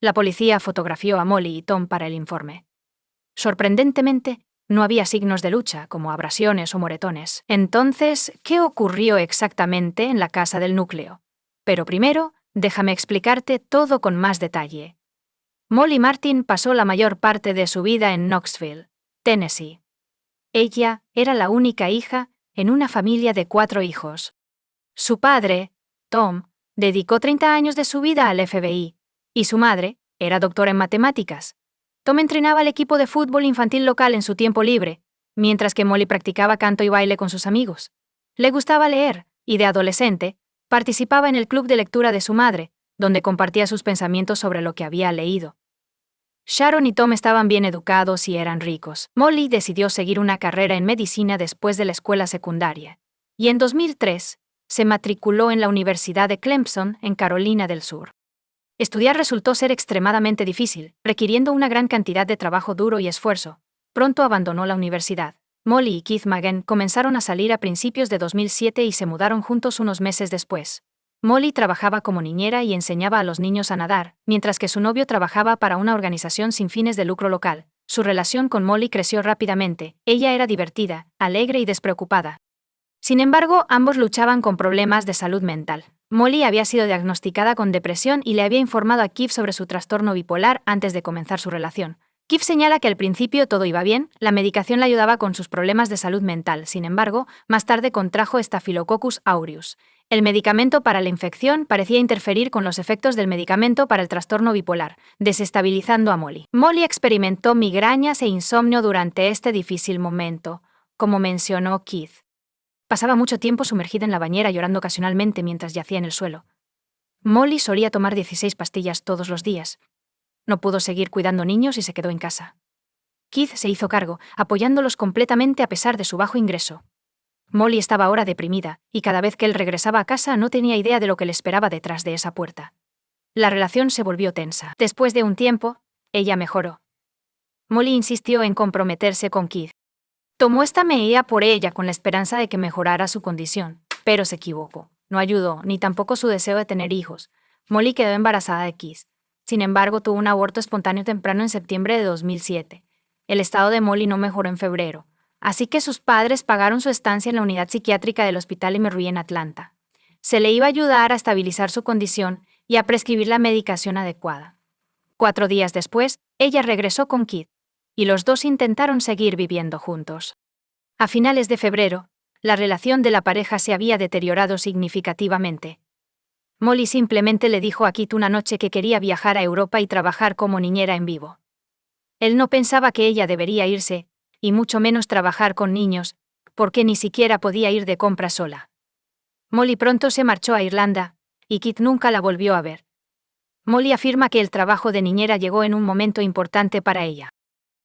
La policía fotografió a Molly y Tom para el informe. Sorprendentemente, no había signos de lucha, como abrasiones o moretones. Entonces, ¿qué ocurrió exactamente en la casa del núcleo? Pero primero, déjame explicarte todo con más detalle. Molly Martin pasó la mayor parte de su vida en Knoxville, Tennessee. Ella era la única hija en una familia de 4 hijos. Su padre, Tom, dedicó 30 años de su vida al FBI, y su madre era doctora en matemáticas. Tom entrenaba al equipo de fútbol infantil local en su tiempo libre, mientras que Molly practicaba canto y baile con sus amigos. Le gustaba leer, y de adolescente, participaba en el club de lectura de su madre, donde compartía sus pensamientos sobre lo que había leído. Sharon y Tom estaban bien educados y eran ricos. Molly decidió seguir una carrera en medicina después de la escuela secundaria, y en 2003 se matriculó en la Universidad de Clemson, en Carolina del Sur. Estudiar resultó ser extremadamente difícil, requiriendo una gran cantidad de trabajo duro y esfuerzo. Pronto abandonó la universidad. Molly y Keith Magen comenzaron a salir a principios de 2007 y se mudaron juntos unos meses después. Molly trabajaba como niñera y enseñaba a los niños a nadar, mientras que su novio trabajaba para una organización sin fines de lucro local. Su relación con Molly creció rápidamente. Ella era divertida, alegre y despreocupada. Sin embargo, ambos luchaban con problemas de salud mental. Molly había sido diagnosticada con depresión y le había informado a Keith sobre su trastorno bipolar antes de comenzar su relación. Keith señala que al principio todo iba bien, la medicación le ayudaba con sus problemas de salud mental. Sin embargo, más tarde contrajo Staphylococcus aureus. El medicamento para la infección parecía interferir con los efectos del medicamento para el trastorno bipolar, desestabilizando a Molly. Molly experimentó migrañas e insomnio durante este difícil momento, como mencionó Keith. Pasaba mucho tiempo sumergida en la bañera llorando ocasionalmente mientras yacía en el suelo. Molly solía tomar 16 pastillas todos los días. No pudo seguir cuidando niños y se quedó en casa. Keith se hizo cargo, apoyándolos completamente a pesar de su bajo ingreso. Molly estaba ahora deprimida, y cada vez que él regresaba a casa no tenía idea de lo que le esperaba detrás de esa puerta. La relación se volvió tensa. Después de un tiempo, ella mejoró. Molly insistió en comprometerse con Keith. Tomó esta medida por ella con la esperanza de que mejorara su condición, pero se equivocó. No ayudó, ni tampoco su deseo de tener hijos. Molly quedó embarazada de Keith. Sin embargo, tuvo un aborto espontáneo temprano en septiembre de 2007. El estado de Molly no mejoró en febrero, así que sus padres pagaron su estancia en la unidad psiquiátrica del Hospital Emory en Atlanta. Se le iba a ayudar a estabilizar su condición y a prescribir la medicación adecuada. 4 días después, ella regresó con Keith, y los dos intentaron seguir viviendo juntos. A finales de febrero, la relación de la pareja se había deteriorado significativamente. Molly simplemente le dijo a Keith una noche que quería viajar a Europa y trabajar como niñera en vivo. Él no pensaba que ella debería irse, y mucho menos trabajar con niños, porque ni siquiera podía ir de compras sola. Molly pronto se marchó a Irlanda, y Keith nunca la volvió a ver. Molly afirma que el trabajo de niñera llegó en un momento importante para ella.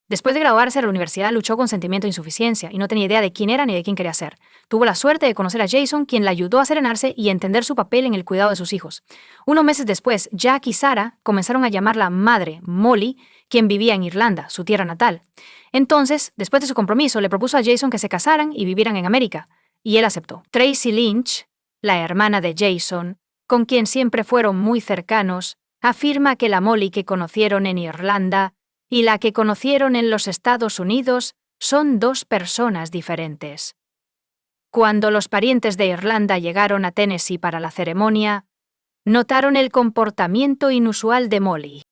Después de graduarse de la universidad, luchó con sentimiento de insuficiencia y no tenía idea de quién era ni de quién quería ser. Tuvo la suerte de conocer a Jason, quien la ayudó a serenarse y entender su papel en el cuidado de sus hijos. Unos meses después, Jack y Sarah comenzaron a llamarla madre Molly, quien vivía en Irlanda, su tierra natal. Entonces, después de su compromiso, le propuso a Jason que se casaran y vivieran en América. y él aceptó. Tracy Lynch, la hermana de Jason, con quien siempre fueron muy cercanos, afirma que la Molly que conocieron en Irlanda y la que conocieron en los Estados Unidos son dos personas diferentes. Cuando los parientes de Irlanda llegaron a Tennessee para la ceremonia, notaron el comportamiento inusual de Molly.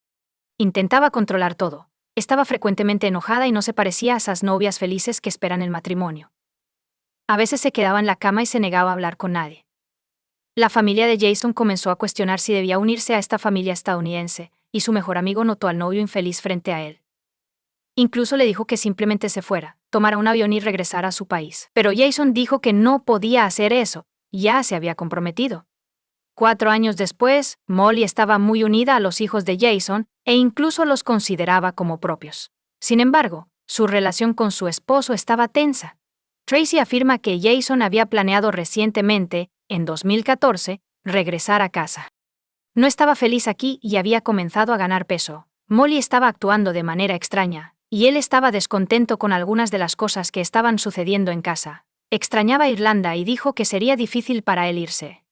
Intentaba controlar todo, estaba frecuentemente enojada y no se parecía a esas novias felices que esperan el matrimonio. A veces se quedaba en la cama y se negaba a hablar con nadie. La familia de Jason comenzó a cuestionar si debía unirse a esta familia estadounidense, y su mejor amigo notó al novio infeliz frente a él. Incluso le dijo que simplemente se fuera, tomara un avión y regresara a su país. Pero Jason dijo que no podía hacer eso, ya se había comprometido. 4 años después, Molly estaba muy unida a los hijos de Jason e incluso los consideraba como propios. Sin embargo, su relación con su esposo estaba tensa. Tracy afirma que Jason había planeado recientemente, en 2014, regresar a casa. No estaba feliz aquí y había comenzado a ganar peso. Molly estaba actuando de manera extraña, y él estaba descontento con algunas de las cosas que estaban sucediendo en casa. Extrañaba Irlanda y dijo que sería difícil para él irse.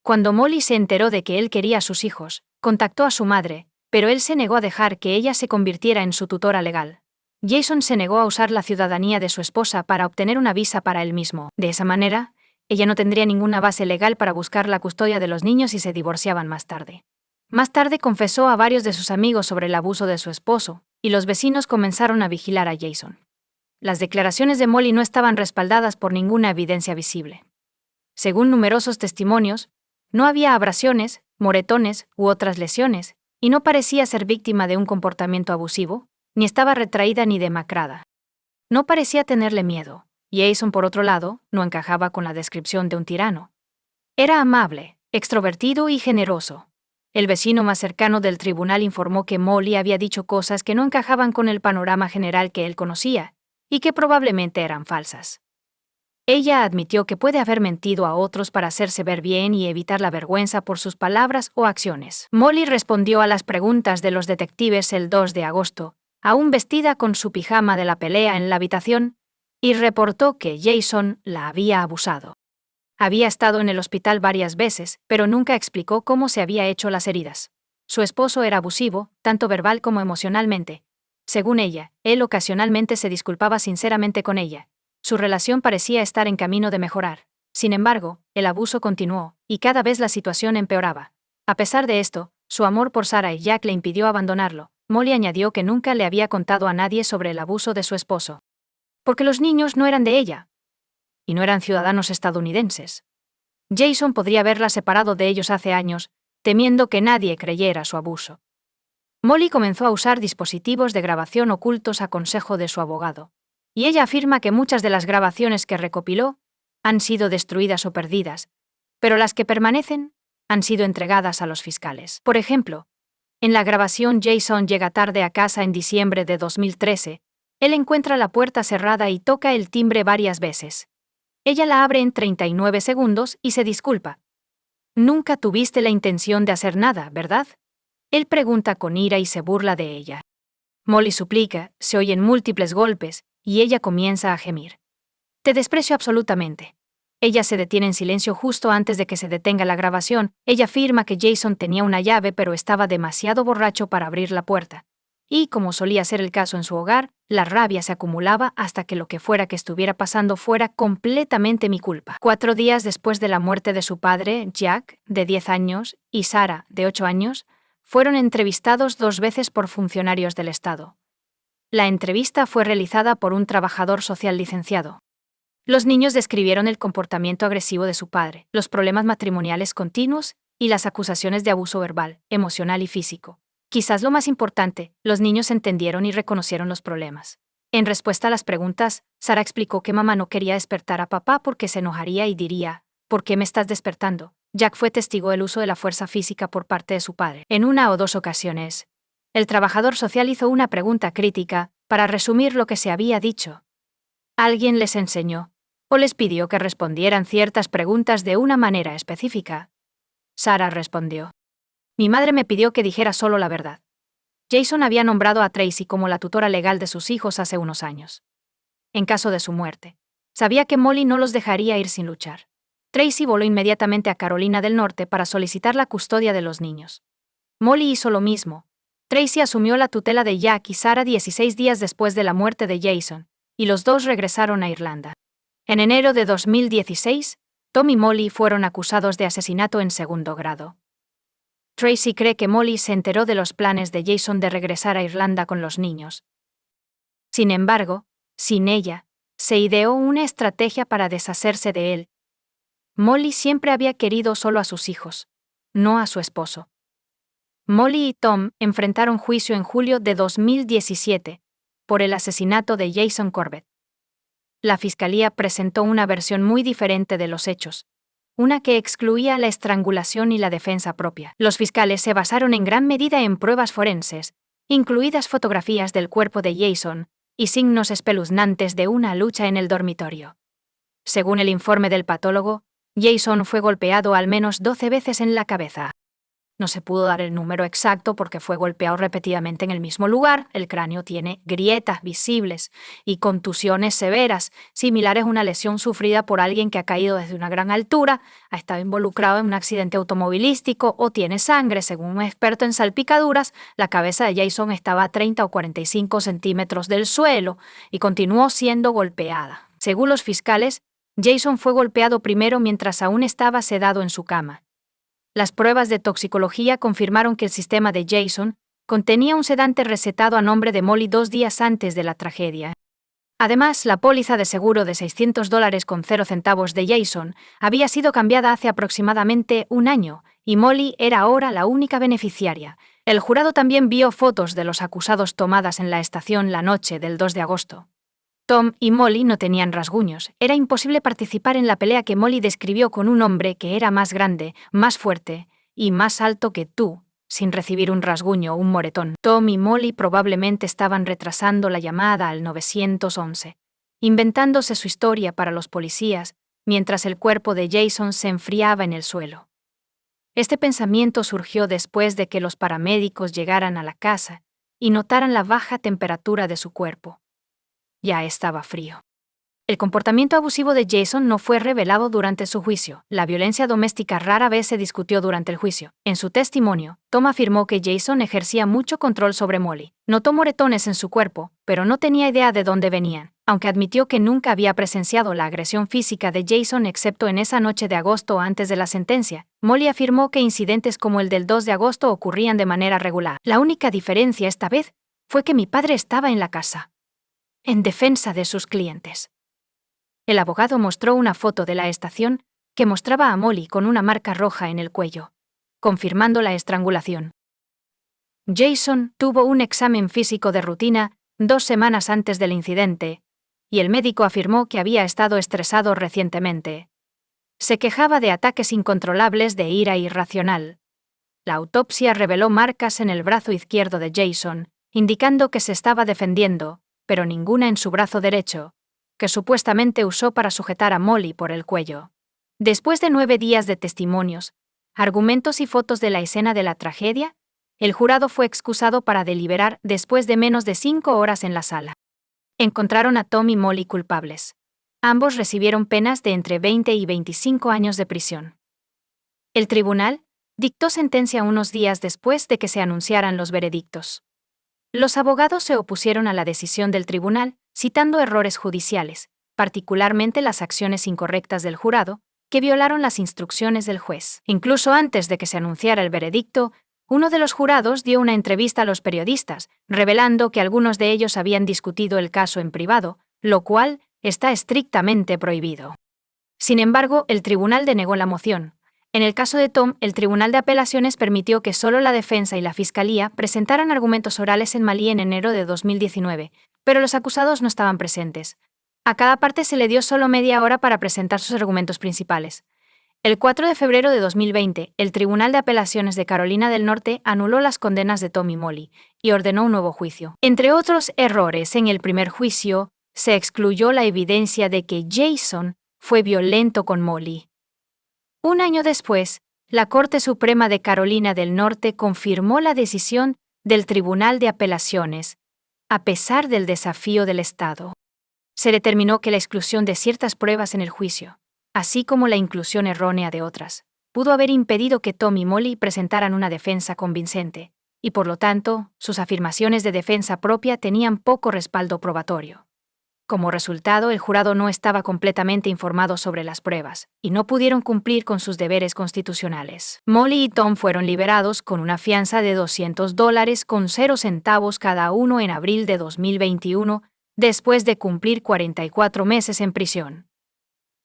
Cuando Molly se enteró de que él quería a sus hijos, contactó a su madre, pero él se negó a dejar que ella se convirtiera en su tutora legal. Jason se negó a usar la ciudadanía de su esposa para obtener una visa para él mismo. De esa manera, ella no tendría ninguna base legal para buscar la custodia de los niños y se divorciaban más tarde. Más tarde confesó a varios de sus amigos sobre el abuso de su esposo, y los vecinos comenzaron a vigilar a Jason. Las declaraciones de Molly no estaban respaldadas por ninguna evidencia visible. Según numerosos testimonios, no había abrasiones, moretones u otras lesiones, y no parecía ser víctima de un comportamiento abusivo, ni estaba retraída ni demacrada. No parecía tenerle miedo. Jason, por otro lado, no encajaba con la descripción de un tirano. Era amable, extrovertido y generoso. El vecino más cercano del tribunal informó que Molly había dicho cosas que no encajaban con el panorama general que él conocía, y que probablemente eran falsas. Ella admitió que puede haber mentido a otros para hacerse ver bien y evitar la vergüenza por sus palabras o acciones. Molly respondió a las preguntas de los detectives el 2 de agosto, aún vestida con su pijama de la pelea en la habitación, y reportó que Jason la había abusado. Había estado en el hospital varias veces, pero nunca explicó cómo se había hecho las heridas. Su esposo era abusivo, tanto verbal como emocionalmente. Según ella, él ocasionalmente se disculpaba sinceramente con ella. Su relación parecía estar en camino de mejorar. Sin embargo, el abuso continuó, y cada vez la situación empeoraba. A pesar de esto, su amor por Sarah y Jack le impidió abandonarlo. Molly añadió que nunca le había contado a nadie sobre el abuso de su esposo. Porque los niños no eran de ella. Y no eran ciudadanos estadounidenses. Jason podría haberla separado de ellos hace años, temiendo que nadie creyera su abuso. Molly comenzó a usar dispositivos de grabación ocultos a consejo de su abogado. Y ella afirma que muchas de las grabaciones que recopiló han sido destruidas o perdidas, pero las que permanecen han sido entregadas a los fiscales. Por ejemplo, en la grabación Jason llega tarde a casa en diciembre de 2013, él encuentra la puerta cerrada y toca el timbre varias veces. Ella la abre en 39 segundos y se disculpa. Nunca tuviste la intención de hacer nada, ¿verdad? Él pregunta con ira y se burla de ella. Molly suplica, se oyen múltiples golpes, y ella comienza a gemir. Te desprecio absolutamente. Ella se detiene en silencio justo antes de que se detenga la grabación. Ella afirma que Jason tenía una llave pero estaba demasiado borracho para abrir la puerta. Y, como solía ser el caso en su hogar, la rabia se acumulaba hasta que lo que fuera que estuviera pasando fuera completamente mi culpa. 4 días después de la muerte de su padre, Jack, de 10 años, y Sarah, de 8 años, fueron entrevistados 2 veces por funcionarios del Estado. La entrevista fue realizada por un trabajador social licenciado. Los niños describieron el comportamiento agresivo de su padre, los problemas matrimoniales continuos y las acusaciones de abuso verbal, emocional y físico. Quizás lo más importante, los niños entendieron y reconocieron los problemas. En respuesta a las preguntas, Sarah explicó que mamá no quería despertar a papá porque se enojaría y diría, ¿por qué me estás despertando? Jack fue testigo del uso de la fuerza física por parte de su padre. En 1 o 2 ocasiones, el trabajador social hizo una pregunta crítica para resumir lo que se había dicho. Alguien les enseñó o les pidió que respondieran ciertas preguntas de una manera específica. Sarah respondió. Mi madre me pidió que dijera solo la verdad. Jason había nombrado a Tracy como la tutora legal de sus hijos hace unos años. En caso de su muerte, Sabía que Molly no los dejaría ir sin luchar. Tracy voló inmediatamente a Carolina del Norte para solicitar la custodia de los niños. Molly hizo lo mismo. Tracy asumió la tutela de Jack y Sarah 16 días después de la muerte de Jason, y los dos regresaron a Irlanda. En enero de 2016, Tom y Molly fueron acusados de asesinato en segundo grado. Tracy cree que Molly se enteró de los planes de Jason de regresar a Irlanda con los niños. Sin embargo, sin ella, se ideó una estrategia para deshacerse de él. Molly siempre había querido solo a sus hijos, no a su esposo. Molly y Tom enfrentaron juicio en julio de 2017 por el asesinato de Jason Corbett. La fiscalía presentó una versión muy diferente de los hechos, una que excluía la estrangulación y la defensa propia. Los fiscales se basaron en gran medida en pruebas forenses, incluidas fotografías del cuerpo de Jason y signos espeluznantes de una lucha en el dormitorio. Según el informe del patólogo, Jason fue golpeado al menos 12 veces en la cabeza. No se pudo dar el número exacto porque fue golpeado repetidamente en el mismo lugar. El cráneo tiene grietas visibles y contusiones severas, similares a una lesión sufrida por alguien que ha caído desde una gran altura, ha estado involucrado en un accidente automovilístico o tiene sangre. Según un experto en salpicaduras, la cabeza de Jason estaba a 30 o 45 centímetros del suelo y continuó siendo golpeada. Según los fiscales, Jason fue golpeado primero mientras aún estaba sedado en su cama. Las pruebas de toxicología confirmaron que el sistema de Jason contenía un sedante recetado a nombre de Molly 2 días antes de la tragedia. Además, la póliza de seguro de $600.00 de Jason había sido cambiada hace aproximadamente un año, y Molly era ahora la única beneficiaria. El jurado también vio fotos de los acusados tomadas en la estación la noche del 2 de agosto. Tom y Molly no tenían rasguños. Era imposible participar en la pelea que Molly describió con un hombre que era más grande, más fuerte y más alto que tú, sin recibir un rasguño o un moretón. Tom y Molly probablemente estaban retrasando la llamada al 911, inventándose su historia para los policías, mientras el cuerpo de Jason se enfriaba en el suelo. Este pensamiento surgió después de que los paramédicos llegaran a la casa y notaran la baja temperatura de su cuerpo. Ya estaba frío. El comportamiento abusivo de Jason no fue revelado durante su juicio. La violencia doméstica rara vez se discutió durante el juicio. En su testimonio, Tom afirmó que Jason ejercía mucho control sobre Molly. Notó moretones en su cuerpo, pero no tenía idea de dónde venían, aunque admitió que nunca había presenciado la agresión física de Jason excepto en esa noche de agosto antes de la sentencia. Molly afirmó que incidentes como el del 2 de agosto ocurrían de manera regular. La única diferencia esta vez fue que mi padre estaba en la casa. En defensa de sus clientes. El abogado mostró una foto de la estación que mostraba a Molly con una marca roja en el cuello, confirmando la estrangulación. Jason tuvo un examen físico de rutina 2 semanas antes del incidente, y el médico afirmó que había estado estresado recientemente. Se quejaba de ataques incontrolables de ira irracional. La autopsia reveló marcas en el brazo izquierdo de Jason, indicando que se estaba defendiendo, pero ninguna en su brazo derecho, que supuestamente usó para sujetar a Molly por el cuello. Después de 9 días de testimonios, argumentos y fotos de la escena de la tragedia, el jurado fue excusado para deliberar después de menos de 5 horas en la sala. Encontraron a Tom y Molly culpables. Ambos recibieron penas de entre 20 y 25 años de prisión. El tribunal dictó sentencia unos días después de que se anunciaran los veredictos. Los abogados se opusieron a la decisión del tribunal, citando errores judiciales, particularmente las acciones incorrectas del jurado, que violaron las instrucciones del juez. Incluso antes de que se anunciara el veredicto, uno de los jurados dio una entrevista a los periodistas, revelando que algunos de ellos habían discutido el caso en privado, lo cual está estrictamente prohibido. Sin embargo, el tribunal denegó la moción. En el caso de Tom, el Tribunal de Apelaciones permitió que solo la defensa y la fiscalía presentaran argumentos orales en Malí en enero de 2019, pero los acusados no estaban presentes. A cada parte se le dio solo media hora para presentar sus argumentos principales. El 4 de febrero de 2020, el Tribunal de Apelaciones de Carolina del Norte anuló las condenas de Tom y Molly y ordenó un nuevo juicio. Entre otros errores en el primer juicio, se excluyó la evidencia de que Jason fue violento con Molly. Un año después, la Corte Suprema de Carolina del Norte confirmó la decisión del Tribunal de Apelaciones, a pesar del desafío del Estado. Se determinó que la exclusión de ciertas pruebas en el juicio, así como la inclusión errónea de otras, pudo haber impedido que Tom y Molly presentaran una defensa convincente, y por lo tanto, sus afirmaciones de defensa propia tenían poco respaldo probatorio. Como resultado, el jurado no estaba completamente informado sobre las pruebas, y no pudieron cumplir con sus deberes constitucionales. Molly y Tom fueron liberados con una fianza de $200 con 0 centavos cada uno en abril de 2021, después de cumplir 44 meses en prisión.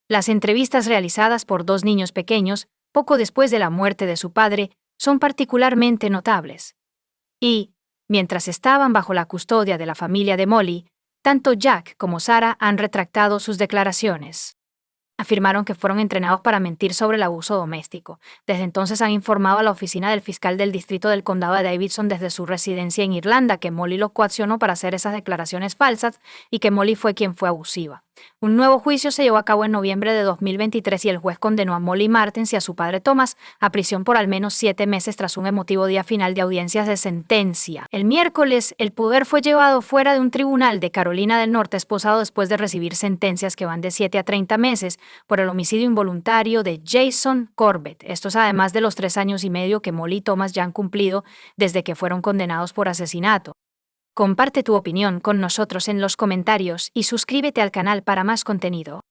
Las entrevistas realizadas por dos niños pequeños, poco después de la muerte de su padre, son particularmente notables. Y, mientras estaban bajo la custodia de la familia de Molly, tanto Jack como Sarah han retractado sus declaraciones. Afirmaron que fueron entrenados para mentir sobre el abuso doméstico. Desde entonces han informado a la oficina del fiscal del distrito del condado de Davidson desde su residencia en Irlanda que Molly los coaccionó para hacer esas declaraciones falsas y que Molly fue quien fue abusiva. Un nuevo juicio se llevó a cabo en noviembre de 2023 y el juez condenó a Molly Martens y a su padre Thomas a prisión por al menos 7 meses tras un emotivo día final de audiencias de sentencia. El miércoles, el poder fue llevado fuera de un tribunal de Carolina del Norte esposado después de recibir sentencias que van de 7 a 30 meses por el homicidio involuntario de Jason Corbett. Esto es además de los 3 años y medio que Molly y Thomas ya han cumplido desde que fueron condenados por asesinato. Comparte tu opinión con nosotros en los comentarios y suscríbete al canal para más contenido.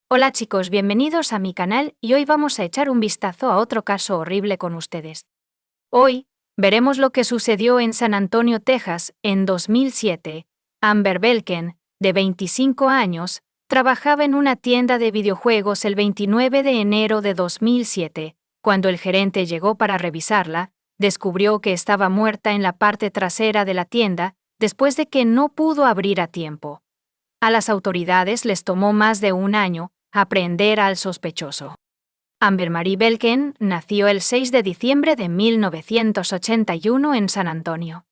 Hola chicos, bienvenidos a mi canal y hoy vamos a echar un vistazo a otro caso horrible con ustedes. Hoy, veremos lo que sucedió en San Antonio, Texas, en 2007. Amber Belken, de 25 años, trabajaba en una tienda de videojuegos el 29 de enero de 2007. Cuando el gerente llegó para revisarla, descubrió que estaba muerta en la parte trasera de la tienda después de que no pudo abrir a tiempo. A las autoridades les tomó más de un año aprehender al sospechoso. Amber Marie Belken nació el 6 de diciembre de 1981 en San Antonio.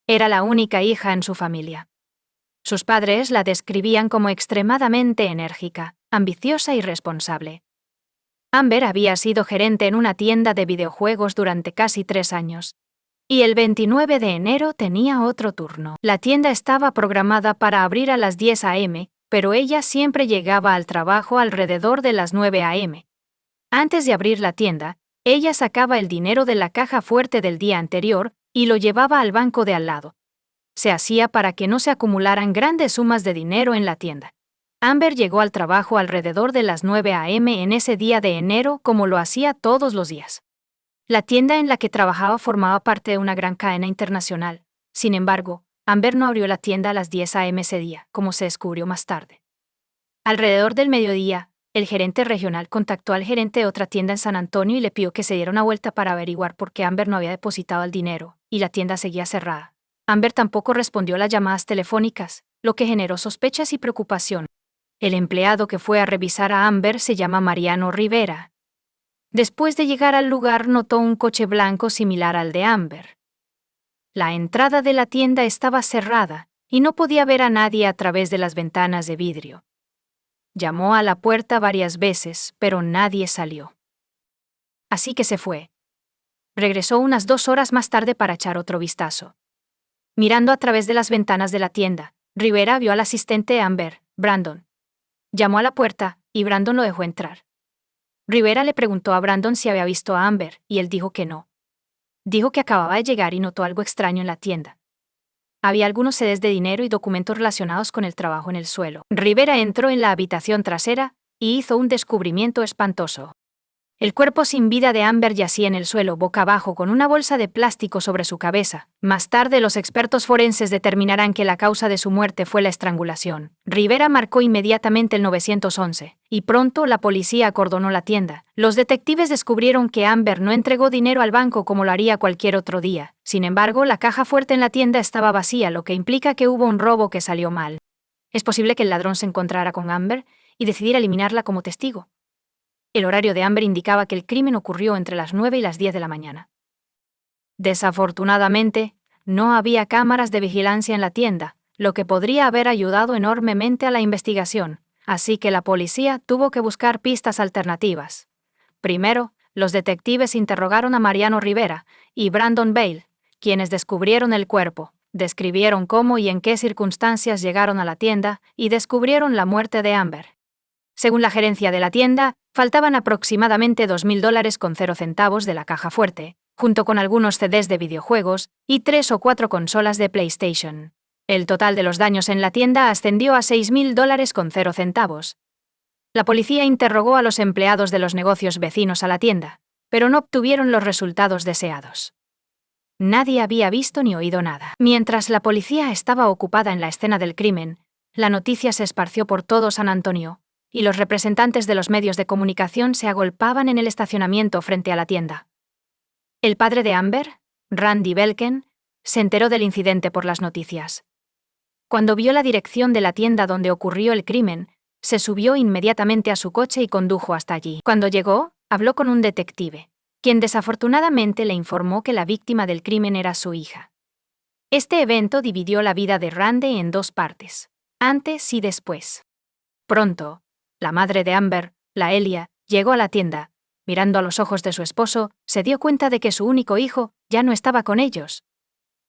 Era la única hija en su familia. Sus padres la describían como extremadamente enérgica, ambiciosa y responsable. Amber había sido gerente en una tienda de videojuegos durante casi 3 años. Y el 29 de enero tenía otro turno. La tienda estaba programada para abrir a las 10 a.m., pero ella siempre llegaba al trabajo alrededor de las 9 a.m. Antes de abrir la tienda, ella sacaba el dinero de la caja fuerte del día anterior y lo llevaba al banco de al lado. Se hacía para que no se acumularan grandes sumas de dinero en la tienda. Amber llegó al trabajo alrededor de las 9 a.m. en ese día de enero como lo hacía todos los días. La tienda en la que trabajaba formaba parte de una gran cadena internacional. Sin embargo, Amber no abrió la tienda a las 10 a.m. ese día, como se descubrió más tarde. Alrededor del mediodía, el gerente regional contactó al gerente de otra tienda en San Antonio y le pidió que se diera una vuelta para averiguar por qué Amber no había depositado el dinero, y la tienda seguía cerrada. Amber tampoco respondió a las llamadas telefónicas, lo que generó sospechas y preocupación. El empleado que fue a revisar a Amber se llama Mariano Rivera. Después de llegar al lugar notó un coche blanco similar al de Amber. La entrada de la tienda estaba cerrada y no podía ver a nadie a través de las ventanas de vidrio. Llamó a la puerta varias veces, pero nadie salió. Así que se fue. Regresó unas 2 horas más tarde para echar otro vistazo. Mirando a través de las ventanas de la tienda, Rivera vio al asistente de Amber, Brandon. Llamó a la puerta y Brandon lo dejó entrar. Rivera le preguntó a Brandon si había visto a Amber y él dijo que no. Dijo que acababa de llegar y notó algo extraño en la tienda. Había algunos CDs de dinero y documentos relacionados con el trabajo en el suelo. Rivera entró en la habitación trasera y hizo un descubrimiento espantoso. El cuerpo sin vida de Amber yacía en el suelo boca abajo con una bolsa de plástico sobre su cabeza. Más tarde los expertos forenses determinarán que la causa de su muerte fue la estrangulación. Rivera marcó inmediatamente el 911, y pronto la policía acordonó la tienda. Los detectives descubrieron que Amber no entregó dinero al banco como lo haría cualquier otro día. Sin embargo, la caja fuerte en la tienda estaba vacía, lo que implica que hubo un robo que salió mal. Es posible que el ladrón se encontrara con Amber y decidiera eliminarla como testigo. El horario de Amber indicaba que el crimen ocurrió entre las 9 y las 10 de la mañana. Desafortunadamente, no había cámaras de vigilancia en la tienda, lo que podría haber ayudado enormemente a la investigación, así que la policía tuvo que buscar pistas alternativas. Primero, los detectives interrogaron a Mariano Rivera y Brandon Bale, quienes descubrieron el cuerpo, describieron cómo y en qué circunstancias llegaron a la tienda y descubrieron la muerte de Amber. Según la gerencia de la tienda, faltaban aproximadamente $2,000 de la caja fuerte, junto con algunos CDs de videojuegos y 3 o 4 consolas de PlayStation. El total de los daños en la tienda ascendió a $6,000. La policía interrogó a los empleados de los negocios vecinos a la tienda, pero no obtuvieron los resultados deseados. Nadie había visto ni oído nada. Mientras la policía estaba ocupada en la escena del crimen, la noticia se esparció por todo San Antonio, y los representantes de los medios de comunicación se agolpaban en el estacionamiento frente a la tienda. El padre de Amber, Randy Belken, se enteró del incidente por las noticias. Cuando vio la dirección de la tienda donde ocurrió el crimen, se subió inmediatamente a su coche y condujo hasta allí. Cuando llegó, habló con un detective, quien desafortunadamente le informó que la víctima del crimen era su hija. Este evento dividió la vida de Randy en 2 partes, antes y después. Pronto, la madre de Amber, la Elia, llegó a la tienda. Mirando a los ojos de su esposo, se dio cuenta de que su único hijo ya no estaba con ellos.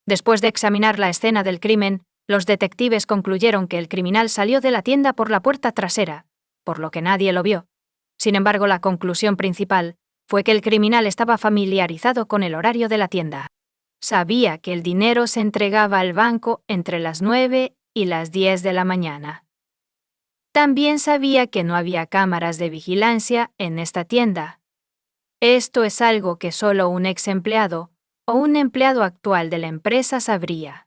Después de examinar la escena del crimen, los detectives concluyeron que el criminal salió de la tienda por la puerta trasera, por lo que nadie lo vio. Sin embargo, la conclusión principal fue que el criminal estaba familiarizado con el horario de la tienda. Sabía que el dinero se entregaba al banco entre las 9 y las 10 de la mañana. También sabía que no había cámaras de vigilancia en esta tienda. Esto es algo que solo un ex empleado o un empleado actual de la empresa sabría.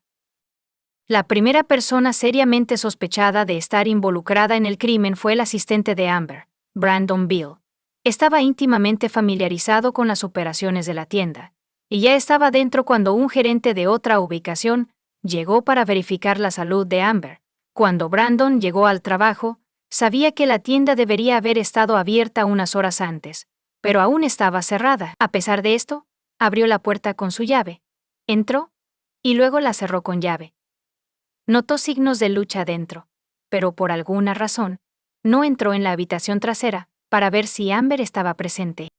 La primera persona seriamente sospechada de estar involucrada en el crimen fue el asistente de Amber, Brandon Beal. Estaba íntimamente familiarizado con las operaciones de la tienda, y ya estaba dentro cuando un gerente de otra ubicación llegó para verificar la salud de Amber. Cuando Brandon llegó al trabajo, sabía que la tienda debería haber estado abierta unas horas antes, pero aún estaba cerrada. A pesar de esto, abrió la puerta con su llave, entró y luego la cerró con llave. Notó signos de lucha dentro, pero por alguna razón, no entró en la habitación trasera para ver si Amber estaba presente.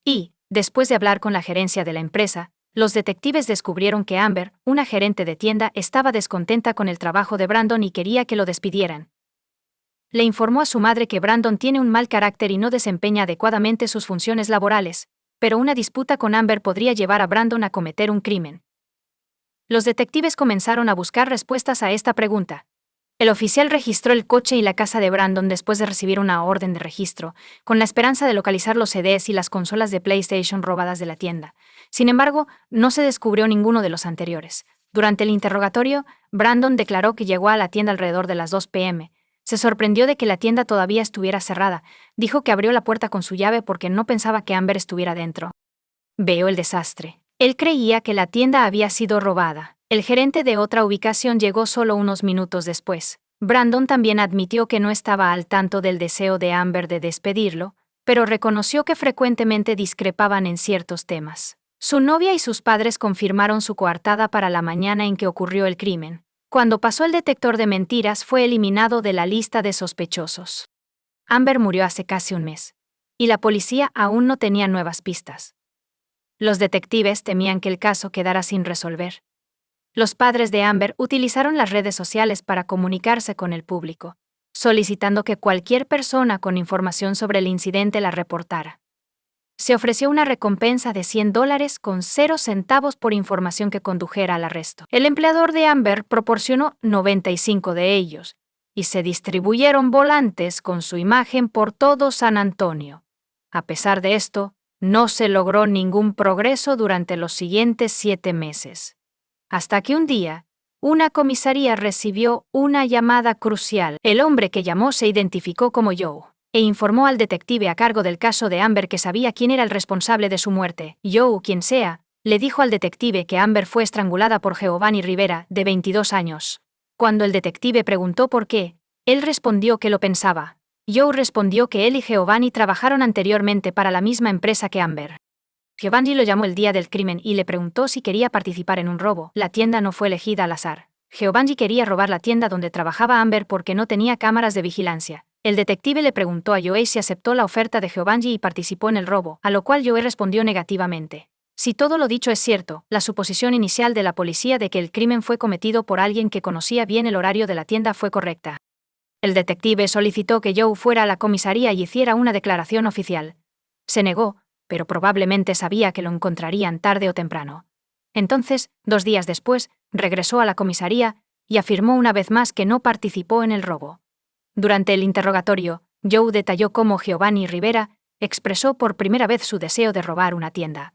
Y, después de hablar con la gerencia de la empresa, los detectives descubrieron que Amber, una gerente de tienda, estaba descontenta con el trabajo de Brandon y quería que lo despidieran. Le informó a su madre que Brandon tiene un mal carácter y no desempeña adecuadamente sus funciones laborales, pero una disputa con Amber podría llevar a Brandon a cometer un crimen. Los detectives comenzaron a buscar respuestas a esta pregunta. El oficial registró el coche y la casa de Brandon después de recibir una orden de registro, con la esperanza de localizar los CDs y las consolas de PlayStation robadas de la tienda. Sin embargo, no se descubrió ninguno de los anteriores. Durante el interrogatorio, Brandon declaró que llegó a la tienda alrededor de las 2 p.m. Se sorprendió de que la tienda todavía estuviera cerrada. Dijo que abrió la puerta con su llave porque no pensaba que Amber estuviera dentro. Veo el desastre. Él creía que la tienda había sido robada. El gerente de otra ubicación llegó solo unos minutos después. Brandon también admitió que no estaba al tanto del deseo de Amber de despedirlo, pero reconoció que frecuentemente discrepaban en ciertos temas. Su novia y sus padres confirmaron su coartada para la mañana en que ocurrió el crimen. Cuando pasó el detector de mentiras, fue eliminado de la lista de sospechosos. Amber murió hace casi un mes, y la policía aún no tenía nuevas pistas. Los detectives temían que el caso quedara sin resolver. Los padres de Amber utilizaron las redes sociales para comunicarse con el público, solicitando que cualquier persona con información sobre el incidente la reportara. Se ofreció una recompensa de $100 con 0 centavos por información que condujera al arresto. El empleador de Amber proporcionó 95 de ellos, y se distribuyeron volantes con su imagen por todo San Antonio. A pesar de esto, no se logró ningún progreso durante los siguientes 7 meses. Hasta que un día, una comisaría recibió una llamada crucial. El hombre que llamó se identificó como Joe, e informó al detective a cargo del caso de Amber que sabía quién era el responsable de su muerte. Joe, quien sea, le dijo al detective que Amber fue estrangulada por Giovanni Rivera, de 22 años. Cuando el detective preguntó por qué, él respondió que lo pensaba. Joe respondió que él y Giovanni trabajaron anteriormente para la misma empresa que Amber. Giovanni lo llamó el día del crimen y le preguntó si quería participar en un robo. La tienda no fue elegida al azar. Giovanni quería robar la tienda donde trabajaba Amber porque no tenía cámaras de vigilancia. El detective le preguntó a Joe si aceptó la oferta de Giovanni y participó en el robo, a lo cual Joe respondió negativamente. Si todo lo dicho es cierto, la suposición inicial de la policía de que el crimen fue cometido por alguien que conocía bien el horario de la tienda fue correcta. El detective solicitó que Joe fuera a la comisaría y hiciera una declaración oficial. Se negó, pero probablemente sabía que lo encontrarían tarde o temprano. Entonces, 2 días después, regresó a la comisaría y afirmó una vez más que no participó en el robo. Durante el interrogatorio, Joe detalló cómo Giovanni Rivera expresó por primera vez su deseo de robar una tienda.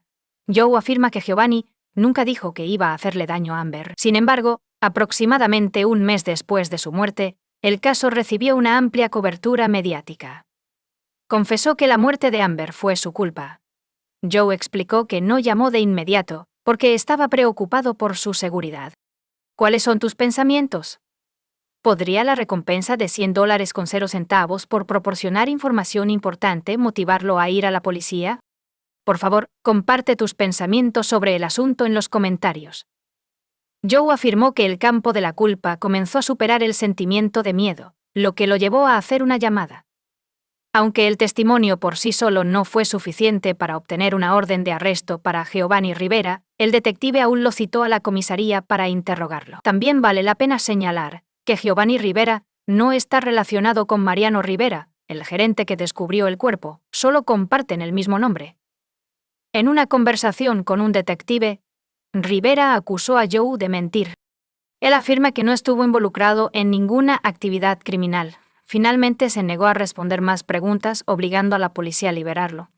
Joe afirma que Giovanni nunca dijo que iba a hacerle daño a Amber. Sin embargo, aproximadamente un mes después de su muerte, el caso recibió una amplia cobertura mediática. Confesó que la muerte de Amber fue su culpa. Joe explicó que no llamó de inmediato porque estaba preocupado por su seguridad. ¿Cuáles son tus pensamientos? ¿Podría la recompensa de $100.00 por proporcionar información importante motivarlo a ir a la policía? Por favor, comparte tus pensamientos sobre el asunto en los comentarios. Joe afirmó que el campo de la culpa comenzó a superar el sentimiento de miedo, lo que lo llevó a hacer una llamada. Aunque el testimonio por sí solo no fue suficiente para obtener una orden de arresto para Giovanni Rivera, el detective aún lo citó a la comisaría para interrogarlo. También vale la pena señalar que Giovanni Rivera no está relacionado con Mariano Rivera, el gerente que descubrió el cuerpo, solo comparten el mismo nombre. En una conversación con un detective, Rivera acusó a Joe de mentir. Él afirma que no estuvo involucrado en ninguna actividad criminal. Finalmente se negó a responder más preguntas, obligando a la policía a liberarlo.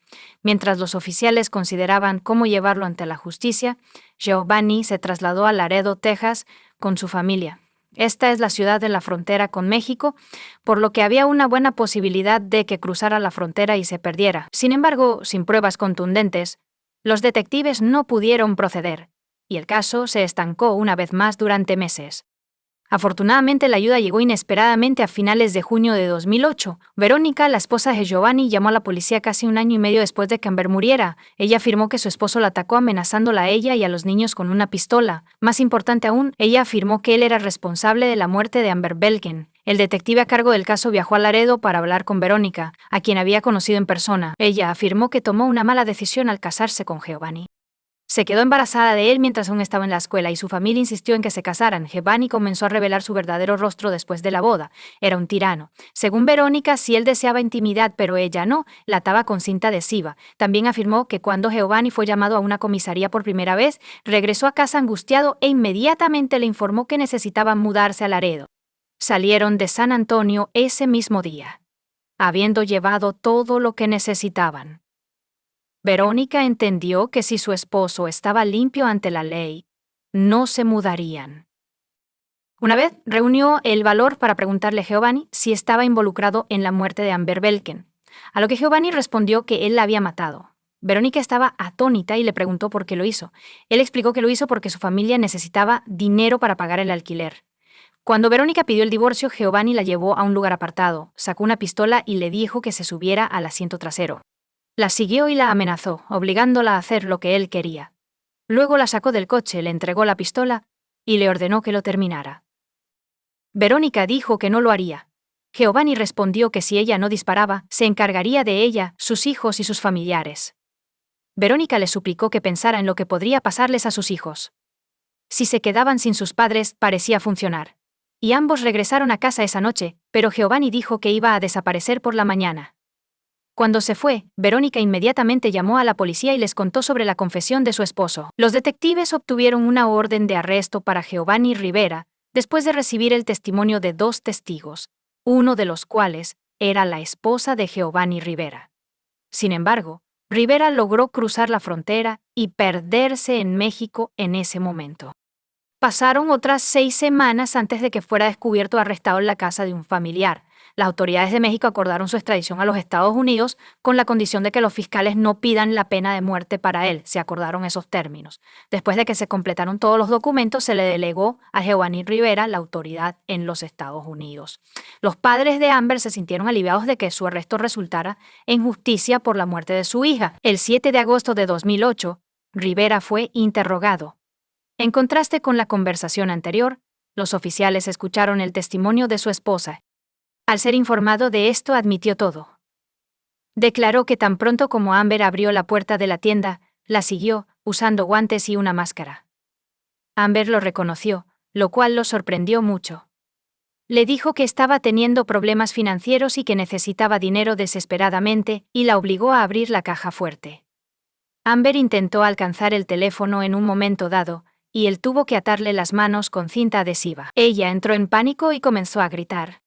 Mientras los oficiales consideraban cómo llevarlo ante la justicia, Giovanni se trasladó a Laredo, Texas, con su familia. Esta es la ciudad en la frontera con México, por lo que había una buena posibilidad de que cruzara la frontera y se perdiera. Sin embargo, sin pruebas contundentes, los detectives no pudieron proceder, y el caso se estancó una vez más durante meses. Afortunadamente, la ayuda llegó inesperadamente a finales de junio de 2008. Verónica, la esposa de Giovanni, llamó a la policía casi 1 año y medio después de que Amber muriera. Ella afirmó que su esposo la atacó amenazándola a ella y a los niños con una pistola. Más importante aún, ella afirmó que él era responsable de la muerte de Amber Belkin. El detective a cargo del caso viajó a Laredo para hablar con Verónica, a quien había conocido en persona. Ella afirmó que tomó una mala decisión al casarse con Giovanni. Se quedó embarazada de él mientras aún estaba en la escuela y su familia insistió en que se casaran. Giovanni comenzó a revelar su verdadero rostro después de la boda. Era un tirano. Según Verónica, si él deseaba intimidad pero ella no, la ataba con cinta adhesiva. También afirmó que cuando Giovanni fue llamado a una comisaría por primera vez, regresó a casa angustiado e inmediatamente le informó que necesitaban mudarse a Laredo. Salieron de San Antonio ese mismo día, habiendo llevado todo lo que necesitaban. Verónica entendió que si su esposo estaba limpio ante la ley, no se mudarían. Una vez reunió el valor para preguntarle a Giovanni si estaba involucrado en la muerte de Amber Belkin, a lo que Giovanni respondió que él la había matado. Verónica estaba atónita y le preguntó por qué lo hizo. Él explicó que lo hizo porque su familia necesitaba dinero para pagar el alquiler. Cuando Verónica pidió el divorcio, Giovanni la llevó a un lugar apartado, sacó una pistola y le dijo que se subiera al asiento trasero. La siguió y la amenazó, obligándola a hacer lo que él quería. Luego la sacó del coche, le entregó la pistola y le ordenó que lo terminara. Verónica dijo que no lo haría. Giovanni respondió que si ella no disparaba, se encargaría de ella, sus hijos y sus familiares. Verónica le suplicó que pensara en lo que podría pasarles a sus hijos. Si se quedaban sin sus padres, parecía funcionar. Y ambos regresaron a casa esa noche, pero Giovanni dijo que iba a desaparecer por la mañana. Cuando se fue, Verónica inmediatamente llamó a la policía y les contó sobre la confesión de su esposo. Los detectives obtuvieron una orden de arresto para Giovanni Rivera después de recibir el testimonio de 2 testigos, uno de los cuales era la esposa de Giovanni Rivera. Sin embargo, Rivera logró cruzar la frontera y perderse en México en ese momento. Pasaron otras 6 semanas antes de que fuera descubierto arrestado en la casa de un familiar. Las autoridades de México acordaron su extradición a los Estados Unidos con la condición de que los fiscales no pidan la pena de muerte para él. Se acordaron esos términos. Después de que se completaron todos los documentos, se le delegó a Giovanni Rivera la autoridad en los Estados Unidos. Los padres de Amber se sintieron aliviados de que su arresto resultara en justicia por la muerte de su hija. El 7 de agosto de 2008, Rivera fue interrogado. En contraste con la conversación anterior, los oficiales escucharon el testimonio de su esposa. Al ser informado de esto, admitió todo. Declaró que tan pronto como Amber abrió la puerta de la tienda, la siguió, usando guantes y una máscara. Amber lo reconoció, lo cual lo sorprendió mucho. Le dijo que estaba teniendo problemas financieros y que necesitaba dinero desesperadamente, y la obligó a abrir la caja fuerte. Amber intentó alcanzar el teléfono en un momento dado, y él tuvo que atarle las manos con cinta adhesiva. Ella entró en pánico y comenzó a gritar.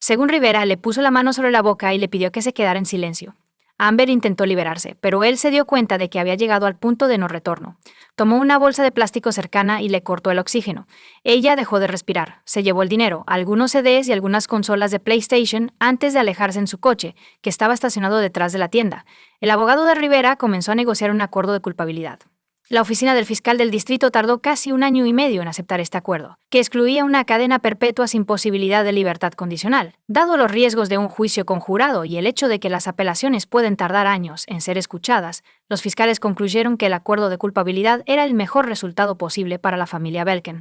Según Rivera, le puso la mano sobre la boca y le pidió que se quedara en silencio. Amber intentó liberarse, pero él se dio cuenta de que había llegado al punto de no retorno. Tomó una bolsa de plástico cercana y le cortó el oxígeno. Ella dejó de respirar, se llevó el dinero, algunos CDs y algunas consolas de PlayStation antes de alejarse en su coche, que estaba estacionado detrás de la tienda. El abogado de Rivera comenzó a negociar un acuerdo de culpabilidad. La oficina del fiscal del distrito tardó casi 1 año y medio en aceptar este acuerdo, que excluía una cadena perpetua sin posibilidad de libertad condicional. Dado los riesgos de un juicio conjurado y el hecho de que las apelaciones pueden tardar años en ser escuchadas, los fiscales concluyeron que el acuerdo de culpabilidad era el mejor resultado posible para la familia Belkin.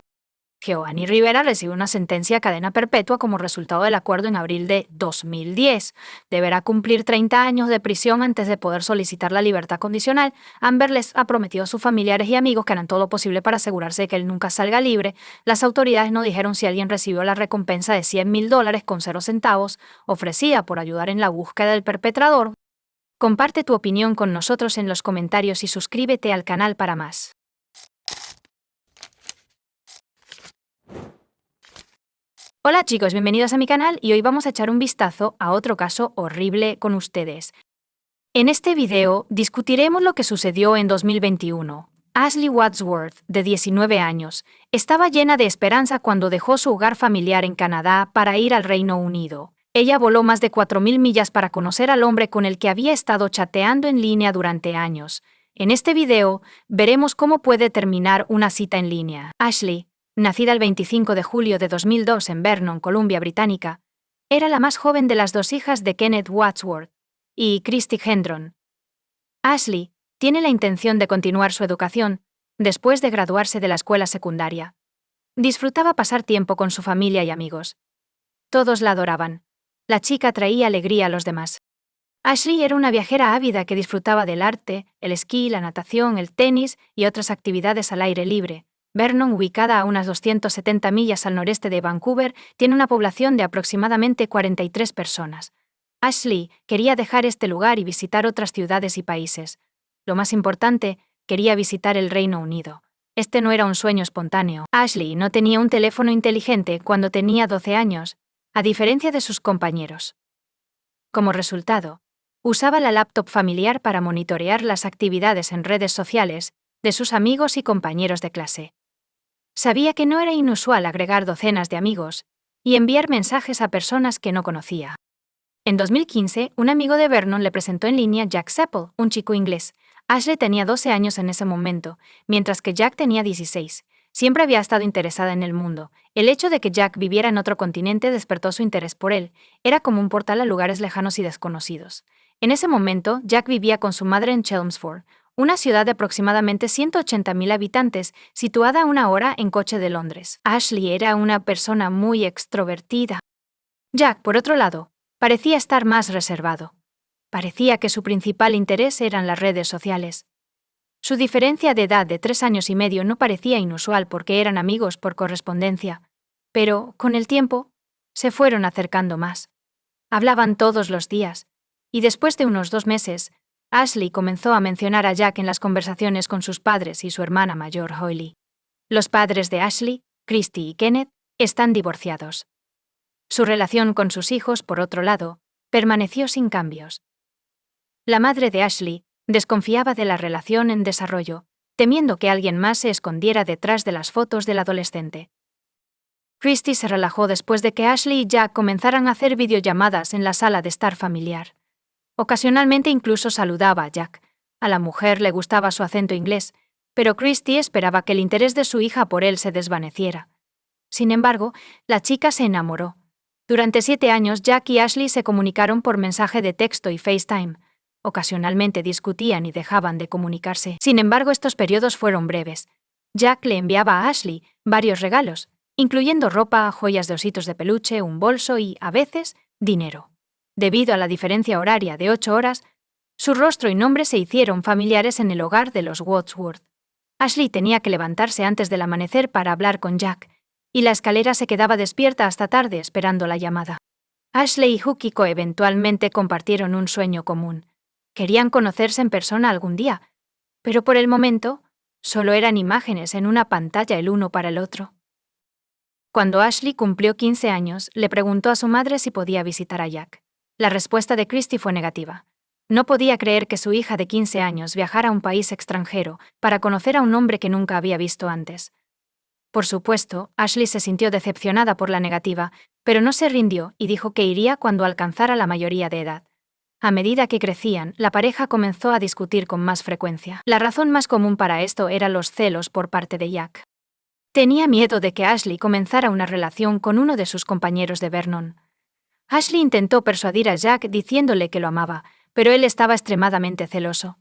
Giovanni Rivera recibió una sentencia a cadena perpetua como resultado del acuerdo en abril de 2010. Deberá cumplir 30 años de prisión antes de poder solicitar la libertad condicional. Amber les ha prometido a sus familiares y amigos que harán todo lo posible para asegurarse de que él nunca salga libre. Las autoridades no dijeron si alguien recibió la recompensa de $100,000 con 0 centavos ofrecida por ayudar en la búsqueda del perpetrador. Comparte tu opinión con nosotros en los comentarios y suscríbete al canal para más. Hola chicos, bienvenidos a mi canal y hoy vamos a echar un vistazo a otro caso horrible con ustedes. En este video discutiremos lo que sucedió en 2021. Ashley Wadsworth, de 19 años, estaba llena de esperanza cuando dejó su hogar familiar en Canadá para ir al Reino Unido. Ella voló más de 4,000 millas para conocer al hombre con el que había estado chateando en línea durante años. En este video veremos cómo puede terminar una cita en línea. Ashley, nacida el 25 de julio de 2002 en Vernon, Columbia Británica, era la más joven de las 2 hijas de Kenneth Wadsworth y Christy Hendron. Ashley tiene la intención de continuar su educación después de graduarse de la escuela secundaria. Disfrutaba pasar tiempo con su familia y amigos. Todos la adoraban. La chica traía alegría a los demás. Ashley era una viajera ávida que disfrutaba del arte, el esquí, la natación, el tenis y otras actividades al aire libre. Vernon, ubicada a unas 270 millas al noreste de Vancouver, tiene una población de aproximadamente 43 personas. Ashley quería dejar este lugar y visitar otras ciudades y países. Lo más importante, quería visitar el Reino Unido. Este no era un sueño espontáneo. Ashley no tenía un teléfono inteligente cuando tenía 12 años, a diferencia de sus compañeros. Como resultado, usaba la laptop familiar para monitorear las actividades en redes sociales de sus amigos y compañeros de clase. Sabía que no era inusual agregar docenas de amigos y enviar mensajes a personas que no conocía. En 2015, un amigo de Vernon le presentó en línea a Jack Seppel, un chico inglés. Ashley tenía 12 años en ese momento, mientras que Jack tenía 16. Siempre había estado interesada en el mundo. El hecho de que Jack viviera en otro continente despertó su interés por él. Era como un portal a lugares lejanos y desconocidos. En ese momento, Jack vivía con su madre en Chelmsford, una ciudad de aproximadamente 180,000 habitantes, situada a 1 hora en coche de Londres. Ashley era una persona muy extrovertida. Jack, por otro lado, parecía estar más reservado. Parecía que su principal interés eran las redes sociales. Su diferencia de edad de 3 años y medio no parecía inusual porque eran amigos por correspondencia, pero, con el tiempo, se fueron acercando más. Hablaban todos los días, y después de unos 2 meses, Ashley comenzó a mencionar a Jack en las conversaciones con sus padres y su hermana mayor, Holly. Los padres de Ashley, Christy y Kenneth, están divorciados. Su relación con sus hijos, por otro lado, permaneció sin cambios. La madre de Ashley desconfiaba de la relación en desarrollo, temiendo que alguien más se escondiera detrás de las fotos del adolescente. Christy se relajó después de que Ashley y Jack comenzaran a hacer videollamadas en la sala de estar familiar. Ocasionalmente incluso saludaba a Jack. A la mujer le gustaba su acento inglés, pero Christy esperaba que el interés de su hija por él se desvaneciera. Sin embargo, la chica se enamoró. Durante 7 años, Jack y Ashley se comunicaron por mensaje de texto y FaceTime. Ocasionalmente discutían y dejaban de comunicarse. Sin embargo, estos periodos fueron breves. Jack le enviaba a Ashley varios regalos, incluyendo ropa, joyas de ositos de peluche, un bolso y, a veces, dinero. Debido a la diferencia horaria de 8 horas, Su rostro y nombre se hicieron familiares en el hogar de los Wadsworth. Ashley tenía que levantarse antes del amanecer para hablar con Jack, y la escalera se quedaba despierta hasta tarde esperando la llamada. Ashley y Hukiko eventualmente compartieron un sueño común. Querían conocerse en persona algún día, pero por el momento, solo eran imágenes en una pantalla el uno para el otro. Cuando Ashley cumplió 15 años, le preguntó a su madre si podía visitar a Jack. La respuesta de Christy fue negativa. No podía creer que su hija de 15 años viajara a un país extranjero para conocer a un hombre que nunca había visto antes. Por supuesto, Ashley se sintió decepcionada por la negativa, pero no se rindió y dijo que iría cuando alcanzara la mayoría de edad. A medida que crecían, la pareja comenzó a discutir con más frecuencia. La razón más común para esto era los celos por parte de Jack. Tenía miedo de que Ashley comenzara una relación con uno de sus compañeros de Vernon. Ashley intentó persuadir a Jack diciéndole que lo amaba, pero él estaba extremadamente celoso.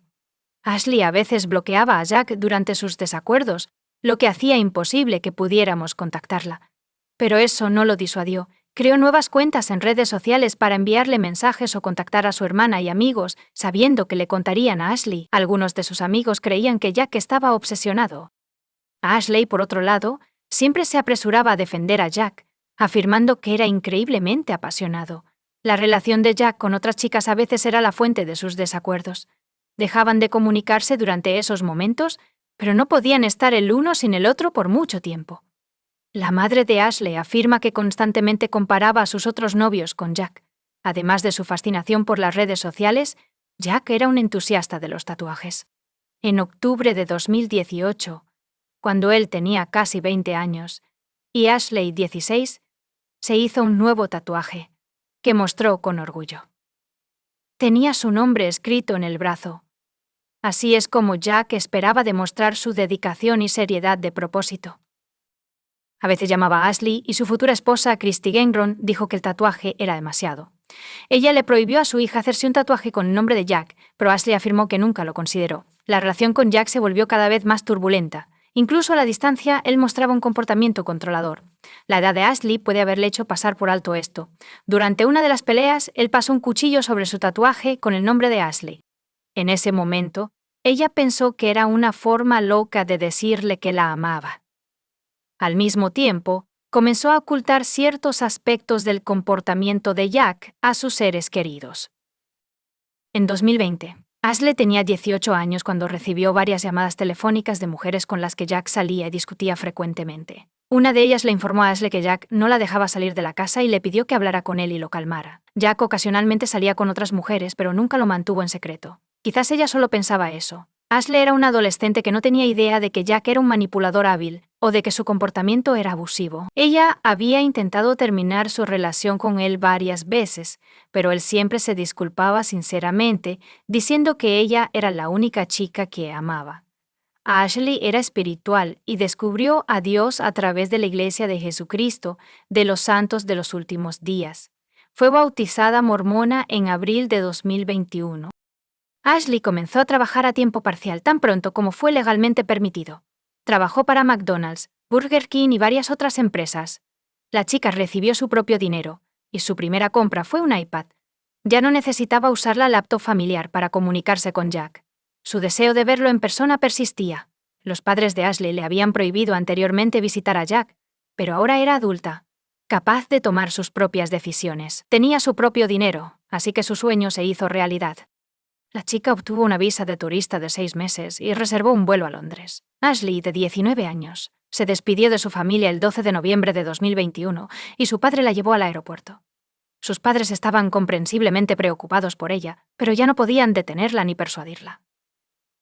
Ashley a veces bloqueaba a Jack durante sus desacuerdos, lo que hacía imposible que pudiéramos contactarla. Pero eso no lo disuadió. Creó nuevas cuentas en redes sociales para enviarle mensajes o contactar a su hermana y amigos, sabiendo que le contarían a Ashley. Algunos de sus amigos creían que Jack estaba obsesionado. Ashley, por otro lado, siempre se apresuraba a defender a Jack, afirmando que era increíblemente apasionado. La relación de Jack con otras chicas a veces era la fuente de sus desacuerdos. Dejaban de comunicarse durante esos momentos, pero no podían estar el uno sin el otro por mucho tiempo. La madre de Ashley afirma que constantemente comparaba a sus otros novios con Jack. Además de su fascinación por las redes sociales, Jack era un entusiasta de los tatuajes. En octubre de 2018, cuando él tenía casi 20 años, y Ashley 16, se hizo un nuevo tatuaje, que mostró con orgullo. Tenía su nombre escrito en el brazo. Así es como Jack esperaba demostrar su dedicación y seriedad de propósito. A veces llamaba a Ashley y su futura esposa, Christy Gengron, dijo que el tatuaje era demasiado. Ella le prohibió a su hija hacerse un tatuaje con el nombre de Jack, pero Ashley afirmó que nunca lo consideró. La relación con Jack se volvió cada vez más turbulenta. Incluso a la distancia, él mostraba un comportamiento controlador. La edad de Ashley puede haberle hecho pasar por alto esto. Durante una de las peleas, él pasó un cuchillo sobre su tatuaje con el nombre de Ashley. En ese momento, ella pensó que era una forma loca de decirle que la amaba. Al mismo tiempo, comenzó a ocultar ciertos aspectos del comportamiento de Jack a sus seres queridos. En 2020, Ashley tenía 18 años cuando recibió varias llamadas telefónicas de mujeres con las que Jack salía y discutía frecuentemente. Una de ellas le informó a Ashley que Jack no la dejaba salir de la casa y le pidió que hablara con él y lo calmara. Jack ocasionalmente salía con otras mujeres, pero nunca lo mantuvo en secreto. Quizás ella solo pensaba eso. Ashley era una adolescente que no tenía idea de que Jack era un manipulador hábil o de que su comportamiento era abusivo. Ella había intentado terminar su relación con él varias veces, pero él siempre se disculpaba sinceramente, diciendo que ella era la única chica que amaba. Ashley era espiritual y descubrió a Dios a través de la Iglesia de Jesucristo de los Santos de los Últimos Días. Fue bautizada mormona en abril de 2021. Ashley comenzó a trabajar a tiempo parcial tan pronto como fue legalmente permitido. Trabajó para McDonald's, Burger King y varias otras empresas. La chica recibió su propio dinero, y su primera compra fue un iPad. Ya no necesitaba usar la laptop familiar para comunicarse con Jack. Su deseo de verlo en persona persistía. Los padres de Ashley le habían prohibido anteriormente visitar a Jack, pero ahora era adulta, capaz de tomar sus propias decisiones. Tenía su propio dinero, así que su sueño se hizo realidad. La chica obtuvo una visa de turista de 6 meses y reservó un vuelo a Londres. Ashley, de 19 años, se despidió de su familia el 12 de noviembre de 2021 y su padre la llevó al aeropuerto. Sus padres estaban comprensiblemente preocupados por ella, pero ya no podían detenerla ni persuadirla.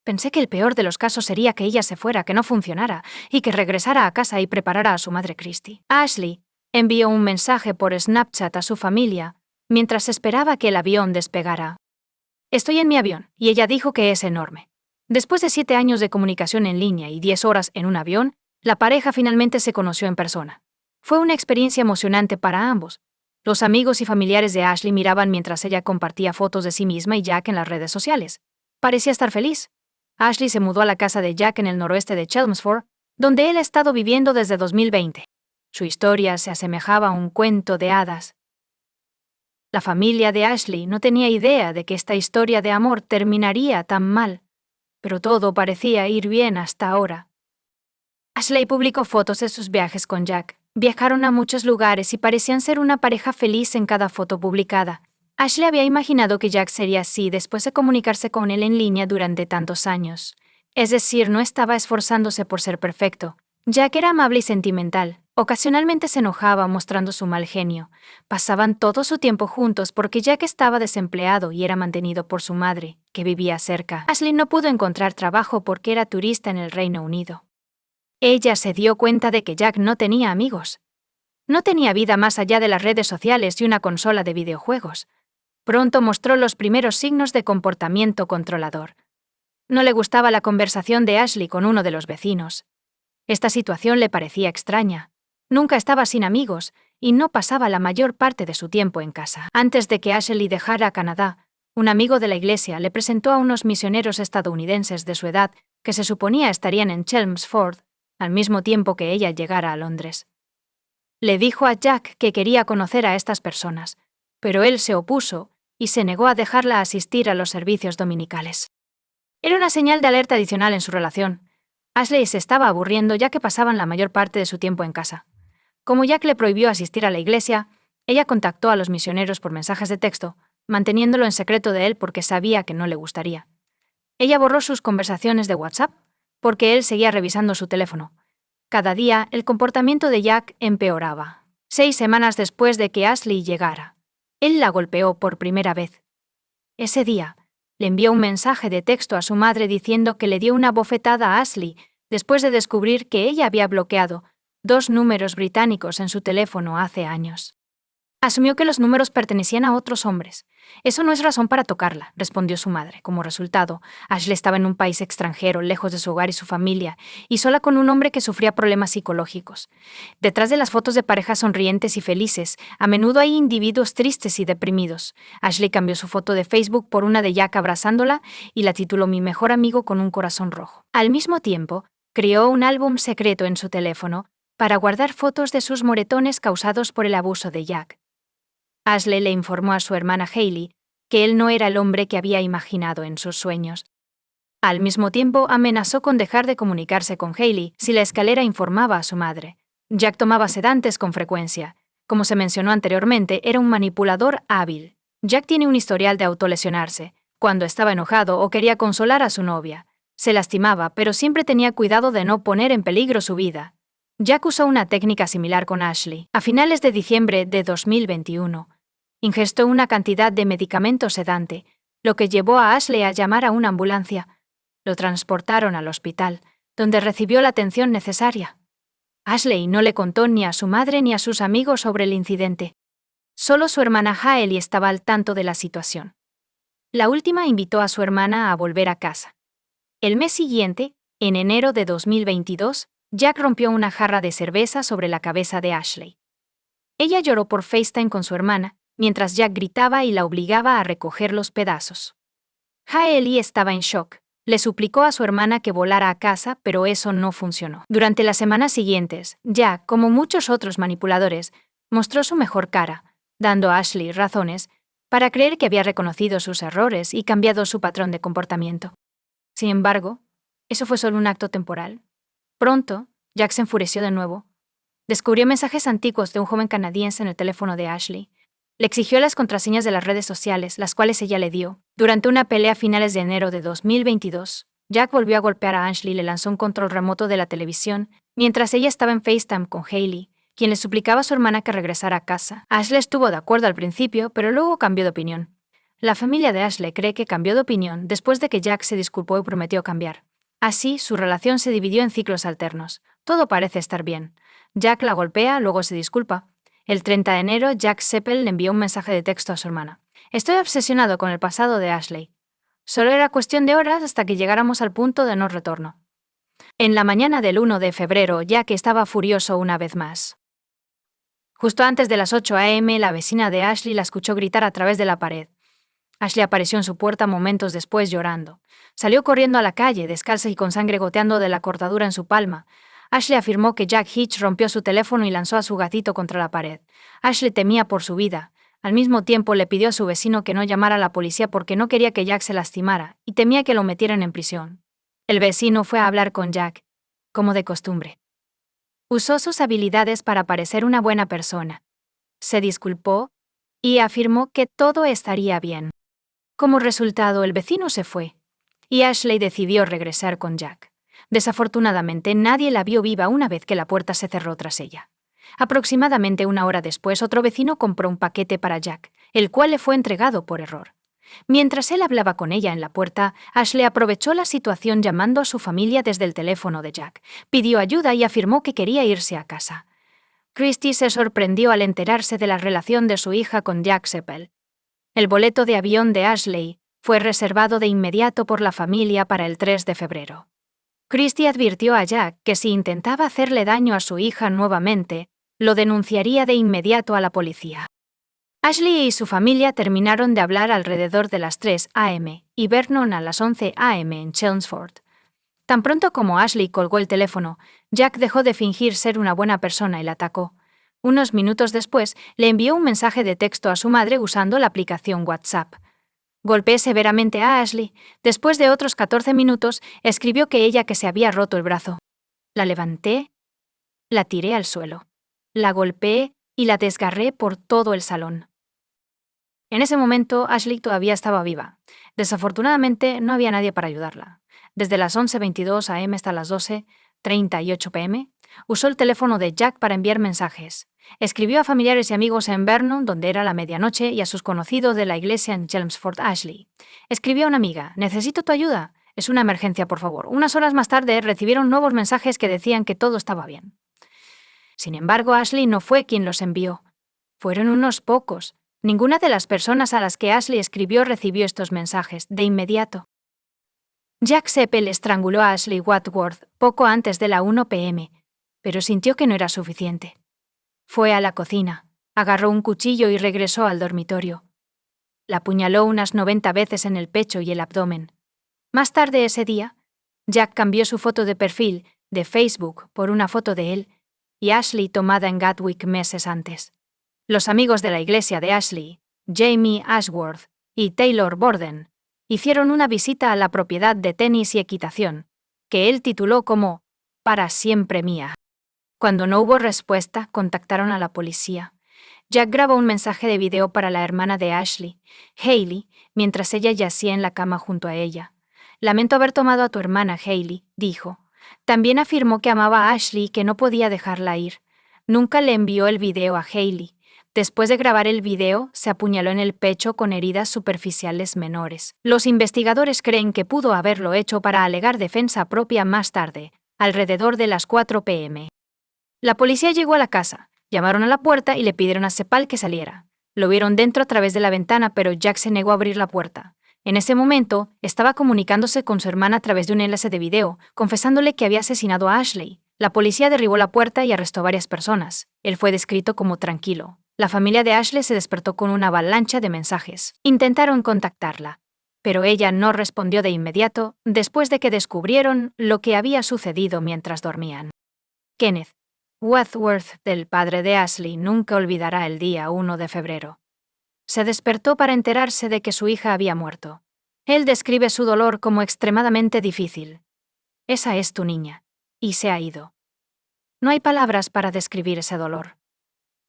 Pensé que el peor de los casos sería que ella se fuera, que no funcionara, y que regresara a casa y preparara a su madre Christy. Ashley envió un mensaje por Snapchat a su familia mientras esperaba que el avión despegara. Estoy en mi avión, y ella dijo que es enorme. Después de 7 años de comunicación en línea y 10 horas en un avión, la pareja finalmente se conoció en persona. Fue una experiencia emocionante para ambos. Los amigos y familiares de Ashley miraban mientras ella compartía fotos de sí misma y Jack en las redes sociales. Parecía estar feliz. Ashley se mudó a la casa de Jack en el noroeste de Chelmsford, donde él ha estado viviendo desde 2020. Su historia se asemejaba a un cuento de hadas. La familia de Ashley no tenía idea de que esta historia de amor terminaría tan mal, pero todo parecía ir bien hasta ahora. Ashley publicó fotos de sus viajes con Jack. Viajaron a muchos lugares y parecían ser una pareja feliz en cada foto publicada. Ashley había imaginado que Jack sería así después de comunicarse con él en línea durante tantos años. Es decir, no estaba esforzándose por ser perfecto. Jack era amable y sentimental. Ocasionalmente se enojaba mostrando su mal genio. Pasaban todo su tiempo juntos porque Jack estaba desempleado y era mantenido por su madre, que vivía cerca. Ashley no pudo encontrar trabajo porque era turista en el Reino Unido. Ella se dio cuenta de que Jack no tenía amigos. No tenía vida más allá de las redes sociales y una consola de videojuegos. Pronto mostró los primeros signos de comportamiento controlador. No le gustaba la conversación de Ashley con uno de los vecinos. Esta situación le parecía extraña. Nunca estaba sin amigos y no pasaba la mayor parte de su tiempo en casa. Antes de que Ashley dejara Canadá, un amigo de la iglesia le presentó a unos misioneros estadounidenses de su edad que se suponía estarían en Chelmsford, al mismo tiempo que ella llegara a Londres. Le dijo a Jack que quería conocer a estas personas, pero él se opuso y se negó a dejarla asistir a los servicios dominicales. Era una señal de alerta adicional en su relación. Ashley se estaba aburriendo ya que pasaban la mayor parte de su tiempo en casa. Como Jack le prohibió asistir a la iglesia, ella contactó a los misioneros por mensajes de texto, manteniéndolo en secreto de él porque sabía que no le gustaría. Ella borró sus conversaciones de WhatsApp porque él seguía revisando su teléfono. Cada día, el comportamiento de Jack empeoraba. 6 semanas después de que Ashley llegara, él la golpeó por primera vez. Ese día, le envió un mensaje de texto a su madre diciendo que le dio una bofetada a Ashley después de descubrir que ella había bloqueado 2 números británicos en su teléfono hace años. Asumió que los números pertenecían a otros hombres. Eso no es razón para tocarla, respondió su madre. Como resultado, Ashley estaba en un país extranjero, lejos de su hogar y su familia, y sola con un hombre que sufría problemas psicológicos. Detrás de las fotos de parejas sonrientes y felices, a menudo hay individuos tristes y deprimidos. Ashley cambió su foto de Facebook por una de Jack abrazándola y la tituló Mi mejor amigo con un corazón rojo. Al mismo tiempo, creó un álbum secreto en su teléfono para guardar fotos de sus moretones causados por el abuso de Jack. Ashley le informó a su hermana Hailey que él no era el hombre que había imaginado en sus sueños. Al mismo tiempo, amenazó con dejar de comunicarse con Hailey si la escalera informaba a su madre. Jack tomaba sedantes con frecuencia. Como se mencionó anteriormente, era un manipulador hábil. Jack tiene un historial de autolesionarse. Cuando estaba enojado o quería consolar a su novia, se lastimaba, pero siempre tenía cuidado de no poner en peligro su vida. Jack usó una técnica similar con Ashley. A finales de diciembre de 2021, ingestó una cantidad de medicamento sedante, lo que llevó a Ashley a llamar a una ambulancia. Lo transportaron al hospital, donde recibió la atención necesaria. Ashley no le contó ni a su madre ni a sus amigos sobre el incidente. Solo su hermana Hailey estaba al tanto de la situación. La última invitó a su hermana a volver a casa. El mes siguiente, en enero de 2022, Jack rompió una jarra de cerveza sobre la cabeza de Ashley. Ella lloró por FaceTime con su hermana, mientras Jack gritaba y la obligaba a recoger los pedazos. Hailey estaba en shock. Le suplicó a su hermana que volara a casa, pero eso no funcionó. Durante las semanas siguientes, Jack, como muchos otros manipuladores, mostró su mejor cara, dando a Ashley razones para creer que había reconocido sus errores y cambiado su patrón de comportamiento. Sin embargo, eso fue solo un acto temporal. Pronto, Jack se enfureció de nuevo. Descubrió mensajes antiguos de un joven canadiense en el teléfono de Ashley. Le exigió las contraseñas de las redes sociales, las cuales ella le dio. Durante una pelea a finales de enero de 2022, Jack volvió a golpear a Ashley y le lanzó un control remoto de la televisión, mientras ella estaba en FaceTime con Hailey, quien le suplicaba a su hermana que regresara a casa. Ashley estuvo de acuerdo al principio, pero luego cambió de opinión. La familia de Ashley cree que cambió de opinión después de que Jack se disculpó y prometió cambiar. Así, su relación se dividió en ciclos alternos. Todo parece estar bien. Jack la golpea, luego se disculpa. El 30 de enero, Jack Seppel le envió un mensaje de texto a su hermana. Estoy obsesionado con el pasado de Ashley. Solo era cuestión de horas hasta que llegáramos al punto de no retorno. En la mañana del 1 de febrero, Jack estaba furioso una vez más. Justo antes de las 8 a.m., la vecina de Ashley la escuchó gritar a través de la pared. Ashley apareció en su puerta momentos después llorando. Salió corriendo a la calle, descalza y con sangre goteando de la cortadura en su palma. Ashley afirmó que Jack Hitch rompió su teléfono y lanzó a su gatito contra la pared. Ashley temía por su vida. Al mismo tiempo le pidió a su vecino que no llamara a la policía porque no quería que Jack se lastimara y temía que lo metieran en prisión. El vecino fue a hablar con Jack, como de costumbre. Usó sus habilidades para parecer una buena persona. Se disculpó y afirmó que todo estaría bien. Como resultado, el vecino se fue, y Ashley decidió regresar con Jack. Desafortunadamente, nadie la vio viva una vez que la puerta se cerró tras ella. Aproximadamente una hora después, otro vecino compró un paquete para Jack, el cual le fue entregado por error. Mientras él hablaba con ella en la puerta, Ashley aprovechó la situación llamando a su familia desde el teléfono de Jack, pidió ayuda y afirmó que quería irse a casa. Christy se sorprendió al enterarse de la relación de su hija con Jack Seppel. El boleto de avión de Ashley fue reservado de inmediato por la familia para el 3 de febrero. Christy advirtió a Jack que si intentaba hacerle daño a su hija nuevamente, lo denunciaría de inmediato a la policía. Ashley y su familia terminaron de hablar alrededor de las 3 a.m. y Vernon a las 11 a.m. en Chelmsford. Tan pronto como Ashley colgó el teléfono, Jack dejó de fingir ser una buena persona y la atacó. Unos minutos después, le envió un mensaje de texto a su madre usando la aplicación WhatsApp. Golpeé severamente a Ashley. Después de otros 14 minutos, escribió que se había roto el brazo. La levanté, la tiré al suelo, la golpeé y la desgarré por todo el salón. En ese momento, Ashley todavía estaba viva. Desafortunadamente, no había nadie para ayudarla. Desde las 11:22 a.m. hasta las 12:38 p.m., usó el teléfono de Jack para enviar mensajes. Escribió a familiares y amigos en Vernon, donde era la medianoche, y a sus conocidos de la iglesia en Chelmsford. Ashley escribió a una amiga: «Necesito tu ayuda. Es una emergencia, por favor». Unas horas más tarde, recibieron nuevos mensajes que decían que todo estaba bien. Sin embargo, Ashley no fue quien los envió. Fueron unos pocos. Ninguna de las personas a las que Ashley escribió recibió estos mensajes de inmediato. Jack Seppel estranguló a Ashley Watworth poco antes de la 1 p.m., pero sintió que no era suficiente. Fue a la cocina, agarró un cuchillo y regresó al dormitorio. La apuñaló unas 90 veces en el pecho y el abdomen. Más tarde ese día, Jack cambió su foto de perfil de Facebook por una foto de él y Ashley tomada en Gatwick meses antes. Los amigos de la iglesia de Ashley, Jamie Ashworth y Taylor Borden, hicieron una visita a la propiedad de tenis y equitación, que él tituló como «Para siempre mía». Cuando no hubo respuesta, contactaron a la policía. Jack grabó un mensaje de video para la hermana de Ashley, Hayley, mientras ella yacía en la cama junto a ella. «Lamento haber tomado a tu hermana, Hayley», dijo. También afirmó que amaba a Ashley y que no podía dejarla ir. Nunca le envió el video a Hayley. Después de grabar el video, se apuñaló en el pecho con heridas superficiales menores. Los investigadores creen que pudo haberlo hecho para alegar defensa propia más tarde, alrededor de las 4 p.m. La policía llegó a la casa, llamaron a la puerta y le pidieron a Seppel que saliera. Lo vieron dentro a través de la ventana, pero Jack se negó a abrir la puerta. En ese momento, estaba comunicándose con su hermana a través de un enlace de video, confesándole que había asesinado a Ashley. La policía derribó la puerta y arrestó a varias personas. Él fue descrito como tranquilo. La familia de Ashley se despertó con una avalancha de mensajes. Intentaron contactarla, pero ella no respondió de inmediato después de que descubrieron lo que había sucedido mientras dormían. Kenneth Wadsworth, el padre de Ashley, nunca olvidará el día 1 de febrero. Se despertó para enterarse de que su hija había muerto. Él describe su dolor como extremadamente difícil. «Esa es tu niña, y se ha ido». No hay palabras para describir ese dolor.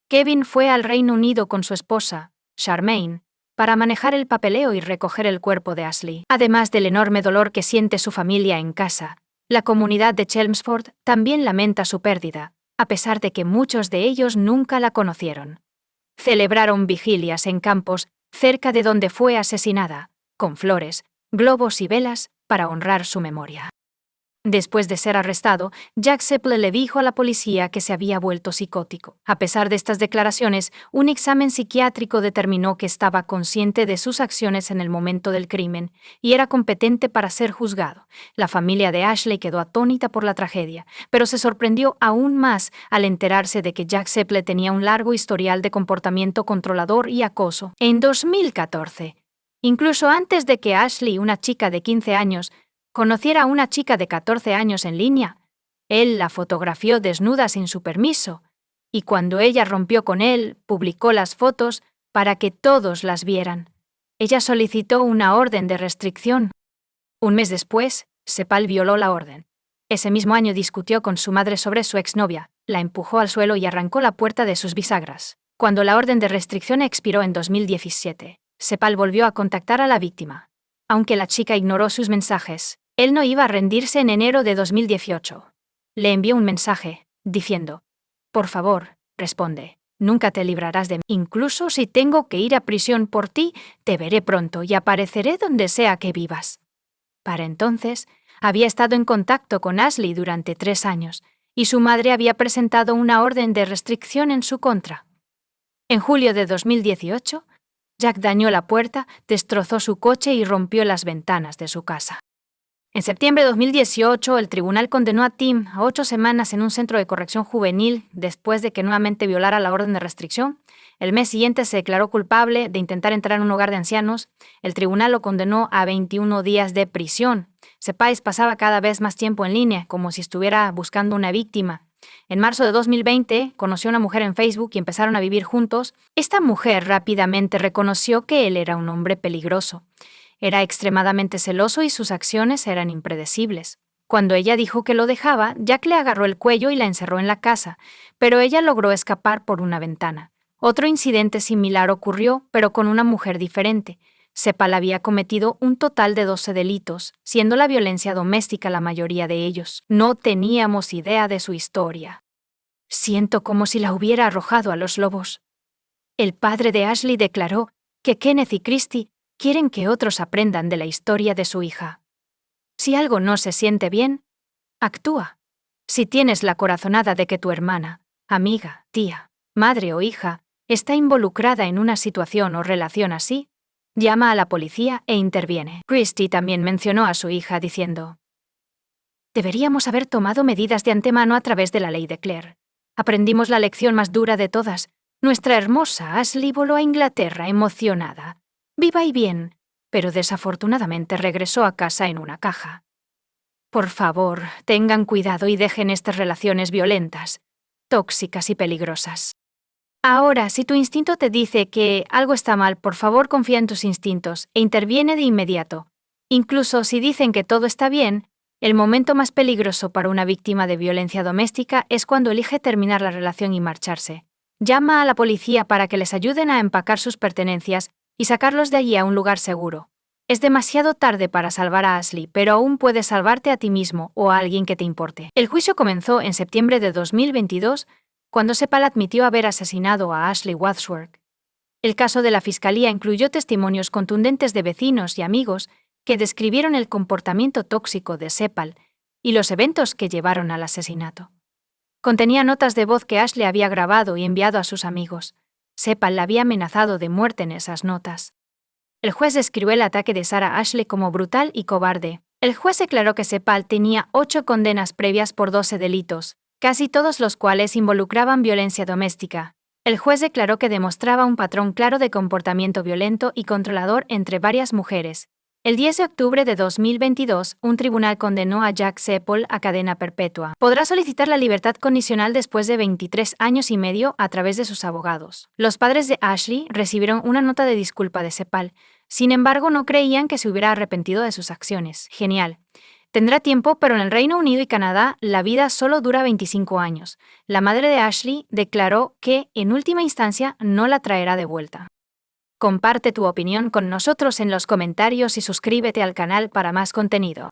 Kevin fue al Reino Unido con su esposa, Charmaine, para manejar el papeleo y recoger el cuerpo de Ashley. Además del enorme dolor que siente su familia en casa, la comunidad de Chelmsford también lamenta su pérdida, a pesar de que muchos de ellos nunca la conocieron. Celebraron vigilias en campos cerca de donde fue asesinada, con flores, globos y velas para honrar su memoria. Después de ser arrestado, Jack Seppel le dijo a la policía que se había vuelto psicótico. A pesar de estas declaraciones, un examen psiquiátrico determinó que estaba consciente de sus acciones en el momento del crimen y era competente para ser juzgado. La familia de Ashley quedó atónita por la tragedia, pero se sorprendió aún más al enterarse de que Jack Seppel tenía un largo historial de comportamiento controlador y acoso. En 2014, incluso antes de que Ashley, una chica de 15 años, conociera a una chica de 14 años en línea, él la fotografió desnuda sin su permiso, y cuando ella rompió con él, publicó las fotos, para que todos las vieran. Ella solicitó una orden de restricción. Un mes después, Sepal violó la orden. Ese mismo año discutió con su madre sobre su exnovia, la empujó al suelo y arrancó la puerta de sus bisagras. Cuando la orden de restricción expiró en 2017, Sepal volvió a contactar a la víctima. Aunque la chica ignoró sus mensajes, él no iba a rendirse en enero de 2018. Le envió un mensaje, diciendo: «Por favor, responde. Nunca te librarás de mí. Incluso si tengo que ir a prisión por ti, te veré pronto y apareceré donde sea que vivas». Para entonces, había estado en contacto con Ashley durante 3 años, y su madre había presentado una orden de restricción en su contra. En julio de 2018, Jack dañó la puerta, destrozó su coche y rompió las ventanas de su casa. En septiembre de 2018, el tribunal condenó a Tim a 8 semanas en un centro de corrección juvenil después de que nuevamente violara la orden de restricción. El mes siguiente se declaró culpable de intentar entrar en un hogar de ancianos. El tribunal lo condenó a 21 días de prisión. Sepal pasaba cada vez más tiempo en línea, como si estuviera buscando una víctima. En marzo de 2020, conoció a una mujer en Facebook y empezaron a vivir juntos. Esta mujer rápidamente reconoció que él era un hombre peligroso. Era extremadamente celoso y sus acciones eran impredecibles. Cuando ella dijo que lo dejaba, Jack le agarró el cuello y la encerró en la casa, pero ella logró escapar por una ventana. Otro incidente similar ocurrió, pero con una mujer diferente. Sepal había cometido un total de 12 delitos, siendo la violencia doméstica la mayoría de ellos. No teníamos idea de su historia. Siento como si la hubiera arrojado a los lobos. El padre de Ashley declaró que Kenneth y Christy quieren que otros aprendan de la historia de su hija. Si algo no se siente bien, actúa. Si tienes la corazonada de que tu hermana, amiga, tía, madre o hija está involucrada en una situación o relación así, llama a la policía e interviene. Christy también mencionó a su hija diciendo: «Deberíamos haber tomado medidas de antemano a través de la ley de Claire. Aprendimos la lección más dura de todas. Nuestra hermosa Ashley voló a Inglaterra emocionada, viva y bien, pero desafortunadamente regresó a casa en una caja. Por favor, tengan cuidado y dejen estas relaciones violentas, tóxicas y peligrosas». Ahora, si tu instinto te dice que algo está mal, por favor confía en tus instintos e interviene de inmediato. Incluso si dicen que todo está bien, el momento más peligroso para una víctima de violencia doméstica es cuando elige terminar la relación y marcharse. Llama a la policía para que les ayuden a empacar sus pertenencias y sacarlos de allí a un lugar seguro. Es demasiado tarde para salvar a Ashley, pero aún puedes salvarte a ti mismo o a alguien que te importe. El juicio comenzó en septiembre de 2022, cuando Sepal admitió haber asesinado a Ashley Wadsworth. El caso de la fiscalía incluyó testimonios contundentes de vecinos y amigos que describieron el comportamiento tóxico de Sepal y los eventos que llevaron al asesinato. Contenía notas de voz que Ashley había grabado y enviado a sus amigos. Sepal la había amenazado de muerte en esas notas. El juez describió el ataque de Sarah Ashley como brutal y cobarde. El juez declaró que Sepal tenía 8 condenas previas por 12 delitos, casi todos los cuales involucraban violencia doméstica. El juez declaró que demostraba un patrón claro de comportamiento violento y controlador entre varias mujeres. El 10 de octubre de 2022, un tribunal condenó a Jack Sepal a cadena perpetua. Podrá solicitar la libertad condicional después de 23 años y medio a través de sus abogados. Los padres de Ashley recibieron una nota de disculpa de Sepal. Sin embargo, no creían que se hubiera arrepentido de sus acciones. Genial. Tendrá tiempo, pero en el Reino Unido y Canadá la vida solo dura 25 años. La madre de Ashley declaró que, en última instancia, no la traerá de vuelta. Comparte tu opinión con nosotros en los comentarios y suscríbete al canal para más contenido.